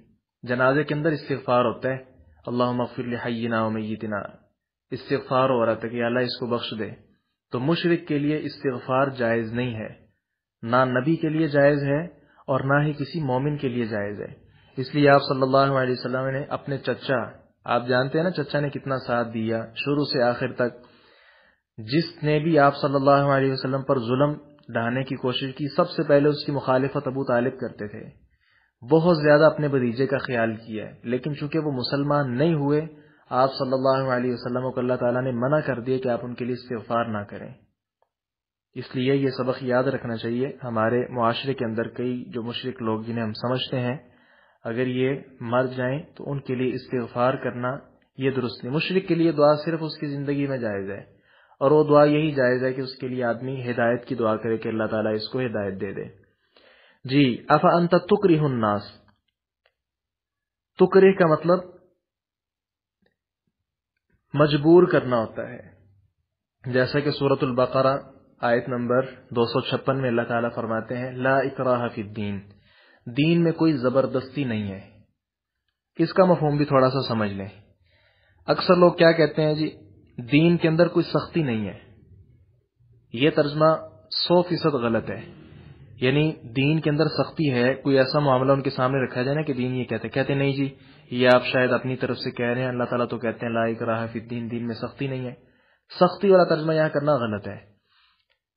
جنازے کے اندر استغفار ہوتا ہے، اللہم اغفر لحینا ومیتنا، استغفار ہو رہا تھا کہ اللہ اس کو بخش دے۔ تو مشرک کے لیے استغفار جائز نہیں ہے، نہ نبی کے لیے جائز ہے اور نہ ہی کسی مومن کے لیے جائز ہے۔ اس لیے آپ صلی اللہ علیہ وسلم نے اپنے چچا، آپ جانتے ہیں نا چچا نے کتنا ساتھ دیا شروع سے آخر تک، جس نے بھی آپ صلی اللہ علیہ وسلم پر ظلم ڈھانے کی کوشش کی سب سے پہلے اس کی مخالفت ابو طالب کرتے تھے، بہت زیادہ اپنے بھتیجے کا خیال کیا ہے، لیکن چونکہ وہ مسلمان نہیں ہوئے آپ صلی اللہ علیہ وسلم کو اللہ تعالیٰ نے منع کر دیا کہ آپ ان کے لیے استغفار نہ کریں۔ اس لیے یہ سبق یاد رکھنا چاہیے، ہمارے معاشرے کے اندر کئی جو مشرک لوگ جنہیں ہم سمجھتے ہیں اگر یہ مر جائیں تو ان کے لیے استغفار کرنا یہ درست نہیں۔ مشرک کے لیے دعا صرف اس کی زندگی میں جائز ہے، اور وہ دعا یہی جائز ہے کہ اس کے لیے آدمی ہدایت کی دعا کرے کہ اللہ تعالیٰ اس کو ہدایت دے دے۔ جی، افانت تکرہ الناس، تکرہ کا مطلب مجبور کرنا ہوتا ہے، جیسا کہ سورۃ البقرہ آیت نمبر 256 میں اللہ تعالیٰ فرماتے ہیں لا اکراہ فی الدین، دین میں کوئی زبردستی نہیں ہے۔ اس کا مفہوم بھی تھوڑا سا سمجھ لیں۔ اکثر لوگ کیا کہتے ہیں، جی دین کے اندر کوئی سختی نہیں ہے، یہ ترجمہ 100% غلط ہے۔ یعنی دین کے اندر سختی ہے، کوئی ایسا معاملہ ان کے سامنے رکھا جائے نا کہ دین یہ کہتے نہیں جی یہ آپ شاید اپنی طرف سے کہہ رہے ہیں، اللہ تعالیٰ تو کہتے ہیں لا اکراہ فی الدین، دین میں سختی نہیں ہے۔ سختی والا ترجمہ یہاں کرنا غلط ہے۔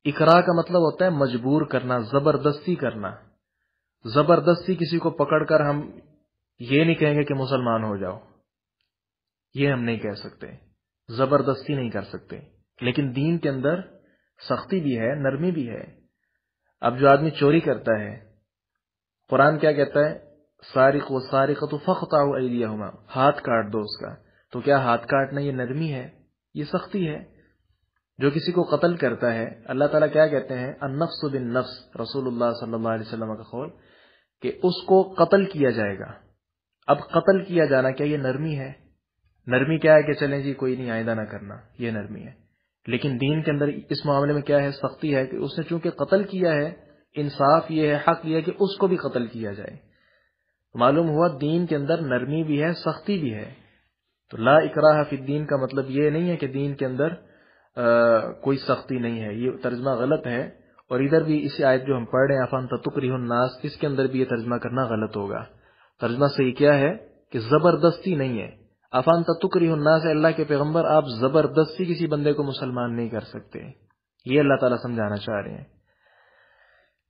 اکراہ کا مطلب ہوتا ہے مجبور کرنا، زبردستی کرنا۔ زبردستی کسی کو پکڑ کر ہم یہ نہیں کہیں گے کہ مسلمان ہو جاؤ، یہ ہم نہیں کہہ سکتے، زبردستی نہیں کر سکتے، لیکن دین کے اندر سختی بھی ہے، نرمی بھی ہے۔ اب جو آدمی چوری کرتا ہے، قرآن کیا کہتا ہے سارق و سارقۃ فاقطعوا ایدیہما، ہاتھ کاٹ دو اس کا، تو کیا ہاتھ کاٹنا یہ نرمی ہے؟ یہ سختی ہے۔ جو کسی کو قتل کرتا ہے، اللہ تعالیٰ کیا کہتے ہیں النفس بالنفس، رسول اللہ صلی اللہ علیہ وسلم کا قول کہ اس کو قتل کیا جائے گا۔ اب قتل کیا جانا کیا یہ نرمی ہے؟ نرمی کیا ہے کہ چلیں جی کوئی نہیں آئندہ نہ کرنا، یہ نرمی ہے. لیکن دین کے اندر اس معاملے میں کیا ہے، سختی ہے کہ اس نے چونکہ قتل کیا ہے، انصاف یہ ہے، حق یہ ہے کہ اس کو بھی قتل کیا جائے. معلوم ہوا دین کے اندر نرمی بھی ہے، سختی بھی ہے. تو لا اکراہ فی الدین کا مطلب یہ نہیں ہے کہ دین کے اندر کوئی سختی نہیں ہے، یہ ترجمہ غلط ہے. اور ادھر بھی اسی آیت جو ہم پڑھ رہے ہیں افان تکرہ الناس، اس کے اندر بھی یہ ترجمہ کرنا غلط ہوگا. ترجمہ صحیح کیا ہے کہ زبردستی نہیں ہے. افان تکرہ الناس، اللہ کے پیغمبر آپ زبردستی کسی بندے کو مسلمان نہیں کر سکتے، یہ اللہ تعالیٰ سمجھانا چاہ رہے ہیں.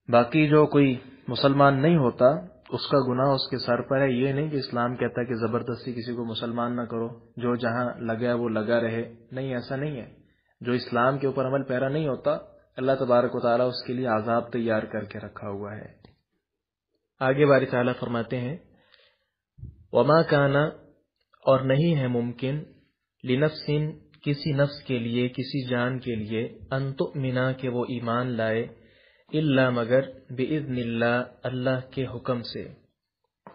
باقی جو کوئی مسلمان نہیں ہوتا اس کا گناہ اس کے سر پر ہے. یہ نہیں کہ اسلام کہتا ہے کہ زبردستی کسی کو مسلمان نہ کرو، جو جہاں لگا ہے وہ لگا رہے. نہیں، ایسا نہیں ہے. جو اسلام کے اوپر عمل پیرا نہیں ہوتا، اللہ تبارک و تعالیٰ اس کے لیے عذاب تیار کر کے رکھا ہوا ہے. آگے باری تعالیٰ فرماتے ہیں وما کانا، اور نہیں ہے ممکن، لنفس، کسی نفس کے لیے، کسی جان کے لیے، ان تؤمن، کہ وہ ایمان لائے، الا مگر، باذن اللہ، اللہ کے حکم سے.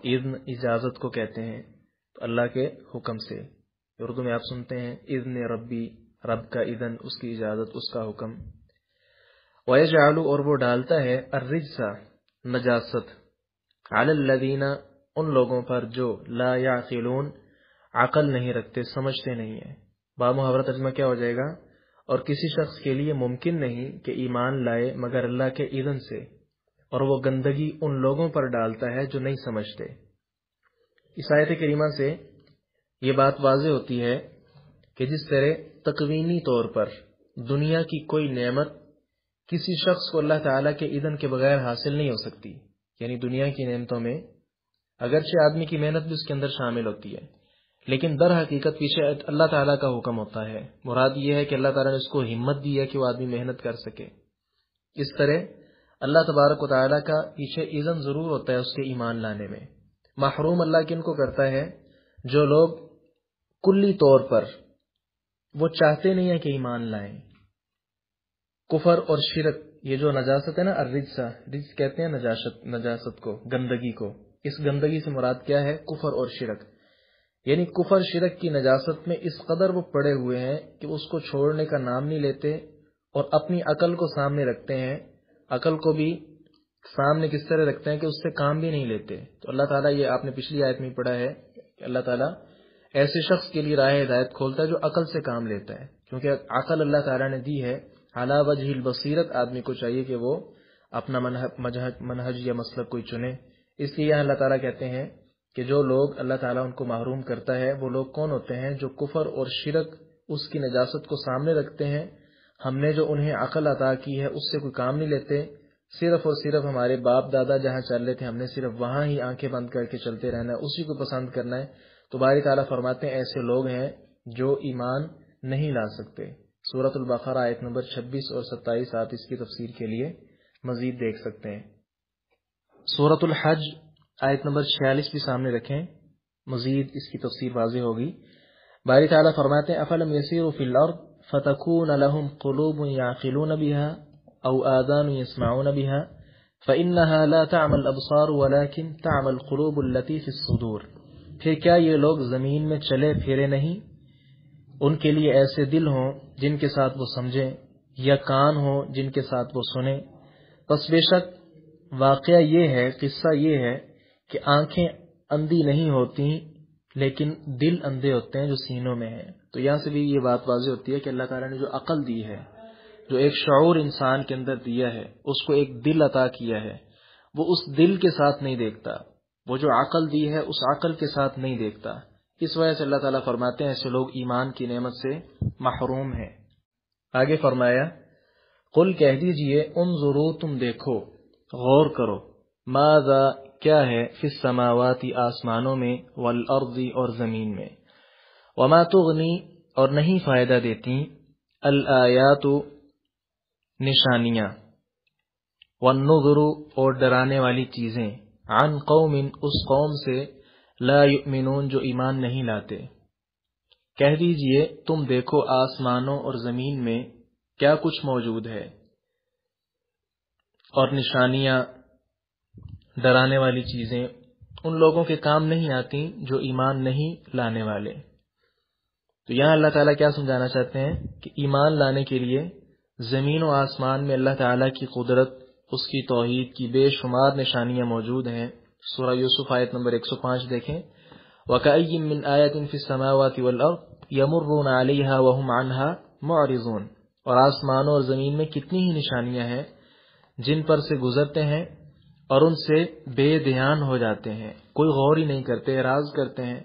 اذن اجازت کو کہتے ہیں، تو اللہ کے حکم سے. اردو میں آپ سنتے ہیں اذن ربی، رب کا اذن، اس کی اجازت، اس کا حکم. وَيَجْعَلُ، اور وہ ڈالتا ہے، الرجس، نجاست، علی الذین، ان لوگوں پر جو لا یعقلون، عقل نہیں رکھتے، سمجھتے نہیں ہیں. بامحاورہ ترجمہ کیا ہو جائے گا، اور کسی شخص کے لیے ممکن نہیں کہ ایمان لائے مگر اللہ کے اذن سے، اور وہ گندگی ان لوگوں پر ڈالتا ہے جو نہیں سمجھتے. اس آیت کریمہ سے یہ بات واضح ہوتی ہے کہ جس طرح تکوینی طور پر دنیا کی کوئی نعمت کسی شخص کو اللہ تعالیٰ کے اذن کے بغیر حاصل نہیں ہو سکتی، یعنی دنیا کی نعمتوں میں اگرچہ آدمی کی محنت بھی اس کے اندر شامل ہوتی ہے، لیکن در حقیقت پیچھے اللہ تعالیٰ کا حکم ہوتا ہے. مراد یہ ہے کہ اللہ تعالیٰ نے اس کو ہمت دی ہے کہ وہ آدمی محنت کر سکے. اس طرح اللہ تبارک و تعالیٰ کا پیچھے اذن ضرور ہوتا ہے اس کے ایمان لانے میں. محروم اللہ کن کو کرتا ہے، جو لوگ کلی طور پر وہ چاہتے نہیں ہیں کہ ایمان لائیں. کفر اور شرک، یہ جو نجاست ہے نا، الرجس، رجس کہتے ہیں نجاست کو، گندگی کو. اس گندگی سے مراد کیا ہے، کفر اور شرک. یعنی کفر شرک کی نجاست میں اس قدر وہ پڑے ہوئے ہیں کہ اس کو چھوڑنے کا نام نہیں لیتے، اور اپنی عقل کو سامنے رکھتے ہیں. عقل کو بھی سامنے کس طرح رکھتے ہیں کہ اس سے کام بھی نہیں لیتے. تو اللہ تعالیٰ، یہ آپ نے پچھلی آیت میں پڑھا ہے کہ اللہ تعالیٰ ایسے شخص کے لیے راہ ہدایت کھولتا ہے جو عقل سے کام لیتا ہے، کیونکہ عقل اللہ تعالیٰ نے دی ہے علی وجہ البصیرت. آدمی کو چاہیے کہ وہ اپنا منہج یا مسلک کوئی چنے. اس لیے اللہ تعالیٰ کہتے ہیں کہ جو لوگ اللہ تعالیٰ ان کو محروم کرتا ہے وہ لوگ کون ہوتے ہیں، جو کفر اور شرک، اس کی نجاست کو سامنے رکھتے ہیں. ہم نے جو انہیں عقل عطا کی ہے اس سے کوئی کام نہیں لیتے، صرف اور صرف ہمارے باپ دادا جہاں چل رہے تھے ہم نے صرف وہاں ہی آنکھیں بند کر کے چلتے رہنا ہے، اسی کو پسند کرنا ہے. تو باری تعالیٰ فرماتے ہیں ایسے لوگ ہیں جو ایمان نہیں لا سکتے. سورۃ البقرہ آیت نمبر 26 اور 27 آپ اس کی تفسیر کے لیے مزید دیکھ سکتے ہیں. سورۃ الحج آیت نمبر 46 بھی سامنے رکھیں، مزید اس کی تفسیر واضح ہوگی. باری تعالیٰ فرماتے ہیں افلم یسیروا فی الارض فتکون لهم قلوب یعقلون بها او آذان یسمعون بها فانها لا تعمى الابصار ولكن تعمى القلوب التي في الصدور. پھر کیا یہ لوگ زمین میں چلے پھرے نہیں، ان کے لیے ایسے دل ہوں جن کے ساتھ وہ سمجھیں، یا کان ہوں جن کے ساتھ وہ سنیں. پس بے شک واقعہ یہ ہے، قصہ یہ ہے کہ آنکھیں اندھی نہیں ہوتی لیکن دل اندھے ہوتے ہیں جو سینوں میں ہیں. تو یہاں سے بھی یہ بات واضح ہوتی ہے کہ اللہ تعالیٰ نے جو عقل دی ہے، جو ایک شعور انسان کے اندر دیا ہے، اس کو ایک دل عطا کیا ہے، وہ اس دل کے ساتھ نہیں دیکھتا، وہ جو عقل دی ہے اس عقل کے ساتھ نہیں دیکھتا. اس وجہ سے اللہ تعالیٰ فرماتے ہیں ایسے لوگ ایمان کی نعمت سے محروم ہیں. آگے فرمایا قل، کہہ دیجئے، انظروا، تم دیکھو، غور کرو، ماذا، کیا ہے، فی السماوات، آسمانوں میں، والارض، اور زمین میں، وما تغنی، اور نہیں فائدہ دیتی، الآیات، نشانیاں، والنذر، اور ڈرانے والی چیزیں، عن قوم، اس قوم سے، لا یؤمنون، جو ایمان نہیں لاتے. کہہ دیجئے تم دیکھو آسمانوں اور زمین میں کیا کچھ موجود ہے، اور نشانیاں، ڈرانے والی چیزیں ان لوگوں کے کام نہیں آتی جو ایمان نہیں لانے والے. تو یہاں اللہ تعالیٰ کیا سمجھانا چاہتے ہیں کہ ایمان لانے کے لیے زمین و آسمان میں اللہ تعالیٰ کی قدرت، اس کی توحید کی بے شمار نشانیاں موجود ہیں۔ سورہ یوسف آیت نمبر 105 دیکھیں، وَكَأَيٍّ مِّنْ آيَةٍ فِي السَّمَاوَاتِ وَالْأَرْضِ يَمُرُّونَ عَلَيْهَا وَهُمْ عَنْهَا مُعْرِضُونَ، اور آسمانوں اور زمین میں کتنی ہی نشانیاں ہیں جن پر سے گزرتے ہیں اور ان سے بے دھیان ہو جاتے ہیں، کوئی غور ہی نہیں کرتے، اعراض کرتے ہیں۔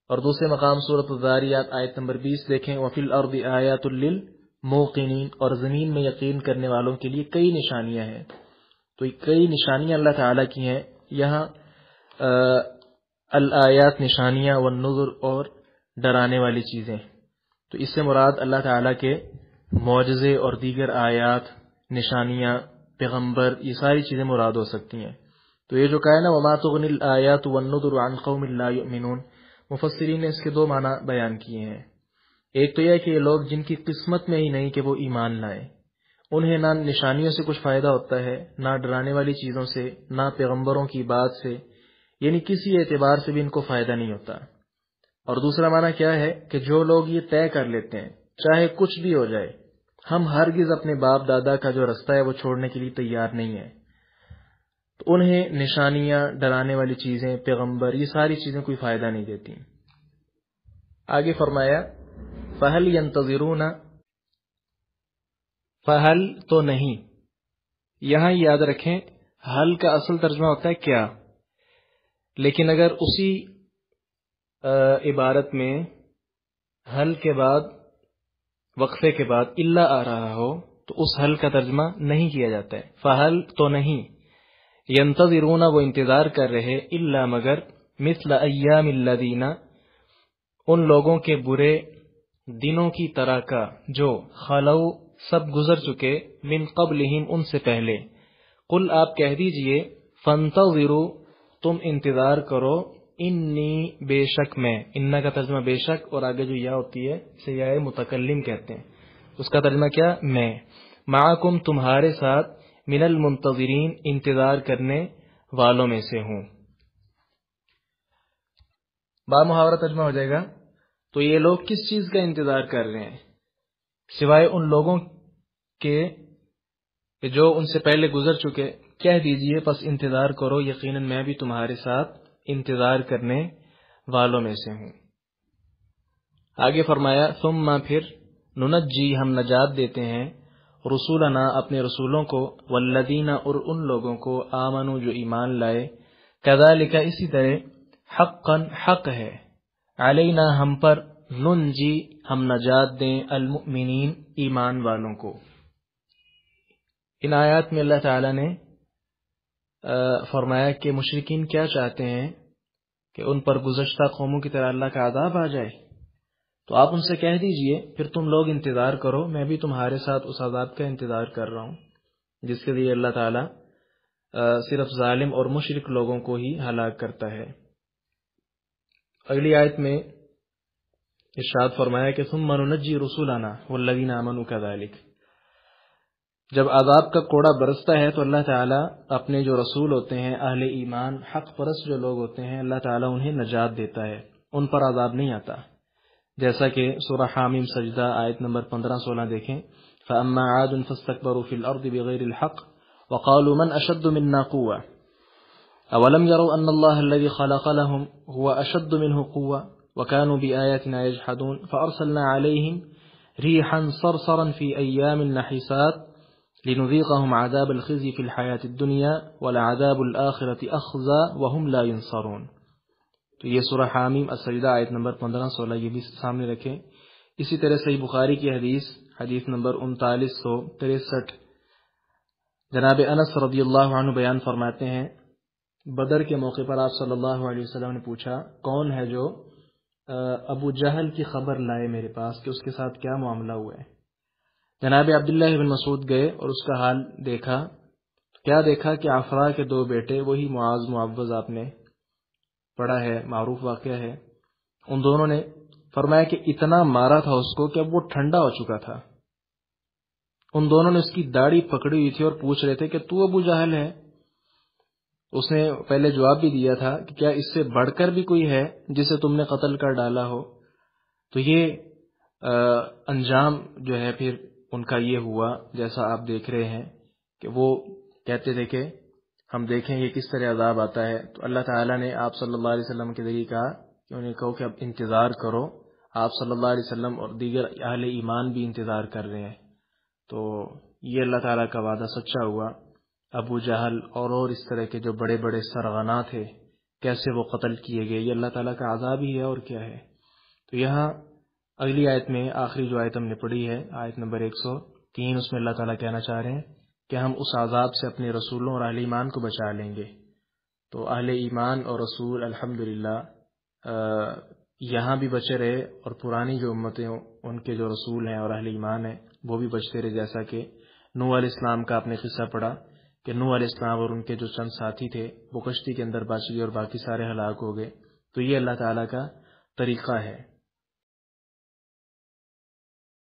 اور دوسرے مقام سورۃ الذاریات آیت نمبر 20 دیکھیں، وَفِي الْأَرْضِ آيَاتٌ لِّلْمُوقِنِينَ، اور زمین میں یقین کرنے والوں کے لیے کئی نشانیاں ہیں۔ تو کئی نشانیاں اللہ تعالیٰ کی ہیں یہاں، الآیات نشانیاں، والنذر اور ڈرانے والی چیزیں۔ تو اس سے مراد اللہ تعالیٰ کے معجزے اور دیگر آیات، نشانیاں، پیغمبر، یہ ساری چیزیں مراد ہو سکتی ہیں۔ تو یہ جو کہا ہے نا وَمَا تُغْنِ الْآيَاتُ وَالنُّذُرُ عَنْ قَوْمٍ لَا يُؤْمِنُونَ، مفسرین نے اس کے دو معنی بیان کیے ہیں۔ ایک تو یہ کہ یہ لوگ جن کی قسمت میں ہی نہیں کہ وہ ایمان لائیں، انہیں نہ نشانیوں سے کچھ فائدہ ہوتا ہے، نہ ڈرانے والی چیزوں سے، نہ پیغمبروں کی بات سے، یعنی کسی اعتبار سے بھی ان کو فائدہ نہیں ہوتا۔ اور دوسرا معنی کیا ہے کہ جو لوگ یہ طے کر لیتے ہیں چاہے کچھ بھی ہو جائے، ہم ہرگز اپنے باپ دادا کا جو رستہ ہے وہ چھوڑنے کے لیے تیار نہیں ہیں، تو انہیں نشانیاں، ڈرانے والی چیزیں، پیغمبر، یہ ساری چیزیں کوئی فائدہ نہیں دیتی۔ آگے فرمایا فَهَلْ يَنْتَظِرُونَ، فَهَلْ تو نہیں، یہاں یاد رکھیں حل کا اصل ترجمہ ہوتا ہے کیا، لیکن اگر اسی عبارت میں حل کے بعد، وقفے کے بعد الا آ رہا ہو تو اس حل کا ترجمہ نہیں کیا جاتا ہے۔ فَهَلْ تو نہیں، يَنْتَظِرُونَ وہ انتظار کر رہے، الا مگر، مثل ایام الذین ان لوگوں کے برے دنوں کی طرح کا جو خلو سب گزر چکے، من قبلہم ان سے پہلے، قل آپ کہہ دیجئے، فانتظروا تم انتظار کرو، انی بے شک میں، انہ کا ترجمہ بے شک، اور آگے جو یا ہوتی ہے اسے یا متکلم کہتے ہیں، اس کا ترجمہ کیا، میں، معکم تمہارے ساتھ، من المنتظرین انتظار کرنے والوں میں سے ہوں۔ با محاورہ ترجمہ ہو جائے گا، تو یہ لوگ کس چیز کا انتظار کر رہے ہیں سوائے ان لوگوں کے جو ان سے پہلے گزر چکے، کہہ دیجئے پس انتظار کرو، یقیناً میں بھی تمہارے ساتھ انتظار کرنے والوں میں سے ہوں۔ آگے فرمایا ثم پھر، ننجی ہم نجات دیتے ہیں، رسولنا اپنے رسولوں کو، والذین اور ان لوگوں کو، آمنوا جو ایمان لائے، کذالک اسی طرح، حقا حق ہے، علینا ہم پر، ننجی ہم نجات دیں، المؤمنین ایمان والوں کو۔ ان آیات میں اللہ تعالیٰ نے فرمایا کہ مشرکین کیا چاہتے ہیں کہ ان پر گزشتہ قوموں کی طرح اللہ کا عذاب آ جائے، تو آپ ان سے کہہ دیجئے پھر تم لوگ انتظار کرو، میں بھی تمہارے ساتھ اس عذاب کا انتظار کر رہا ہوں جس کے لیے اللہ تعالیٰ صرف ظالم اور مشرک لوگوں کو ہی ہلاک کرتا ہے۔ اگلی آیت میں ارشاد فرمایا کہ ثم ننجی رسولنا والذین آمنوا کذالک، جب عذاب کا کوڑا برستا ہے تو اللہ تعالیٰ اپنے جو رسول ہوتے ہیں، اہل ایمان، حق پرست جو لوگ ہوتے ہیں، اللہ تعالیٰ انہیں نجات دیتا ہے، ان پر عذاب نہیں آتا، جیسا کہ سورہ حامیم سجدہ آیت نمبر 15-16 دیکھیں، فَأَمَّا عَادٌ فَاسْتَكْبَرُوا فِي الْأَرْضِ بِغَيْرِ الْحَقِّ وَقَالُوا مَنْ أَشَدُّ مِنَّا قُوَّةً أَوَلَمْ يَرَوْا أَنَّ اللَّهَ الَّذِي خَلَقَ لَهُمْ هُوَ أَشَدُّ مِنْهُ قُوَّةً وَكَانُوا بِآيَاتِنَا يَجْحَدُونَ فَأَرْسَلْنَا عَلَيْهِمْ رِيحًا صَرْصَرًا فِي أَيَّامٍ نَحِسَاتٍ لِنُذِيقَهُمْ عَذَابَ الْخِزْيِ فِي الْحَيَاةِ الدُّنْيَا وَلَعَذَابُ الْآخِرَةِ أَخْزَىٰ وَهُمْ لَا يُنصَرُونَ۔ تو یہ سورہ حامیم السجدہ آیت نمبر 15-16 یہ بھی سامنے رکھیں۔ اسی طرح صحیح بخاری کی حدیث نمبر 3963، جناب انس رضی اللہ عنہ بیان فرماتے ہیں، بدر کے موقع پر آپ صلی اللہ علیہ وسلم نے پوچھا کون ہے جو ابو جہل کی خبر لائے میرے پاس کہ اس کے ساتھ کیا معاملہ ہوا ہے۔ جناب عبداللہ بن مسعود گئے اور اس کا حال دیکھا، کیا دیکھا کہ عفراء کے دو بیٹے، وہی معاذ معوذ آپ نے پڑھا ہے، معروف واقعہ ہے، ان دونوں نے فرمایا کہ اتنا مارا تھا اس کو کہ اب وہ ٹھنڈا ہو چکا تھا۔ ان دونوں نے اس کی داڑھی پکڑی ہوئی تھی اور پوچھ رہے تھے کہ تو ابو جہل ہے؟ اس نے پہلے جواب بھی دیا تھا کہ کیا اس سے بڑھ کر بھی کوئی ہے جسے تم نے قتل کر ڈالا ہو؟ تو یہ انجام جو ہے پھر ان کا یہ ہوا جیسا آپ دیکھ رہے ہیں کہ وہ کہتے تھے کہ ہم دیکھیں یہ کس طرح عذاب آتا ہے. تو اللہ تعالیٰ نے آپ صلی اللہ علیہ وسلم کے ذریعے کہا کہ انہیں کہو کہ اب انتظار کرو. آپ صلی اللہ علیہ وسلم اور دیگر اہل ایمان بھی انتظار کر رہے ہیں. تو یہ اللہ تعالیٰ کا وعدہ سچا ہوا. ابو جہل اور اس طرح کے جو بڑے بڑے سرغنہ تھے کیسے وہ قتل کیے گئے. یہ اللہ تعالیٰ کا عذاب ہی ہے اور کیا ہے. تو یہاں اگلی آیت میں آخری جو آیت ہم نے پڑھی ہے آیت نمبر 103، اس میں اللہ تعالیٰ کہنا چاہ رہے ہیں کہ ہم اس عذاب سے اپنے رسولوں اور اہل ایمان کو بچا لیں گے. تو اہل ایمان اور رسول الحمدللہ یہاں بھی بچے رہے، اور پرانی جو امتیں ان کے جو رسول ہیں اور اہل ایمان ہیں وہ بھی بچتے رہے. جیسا کہ نوح علیہ السلام کا آپ نے قصہ پڑھا کہ نوح علیہ السلام اور ان کے جو چند ساتھی تھے وہ کشتی کے اندر بچ گئے اور باقی سارے ہلاک ہو گئے. تو یہ اللہ تعالیٰ کا طریقہ ہے.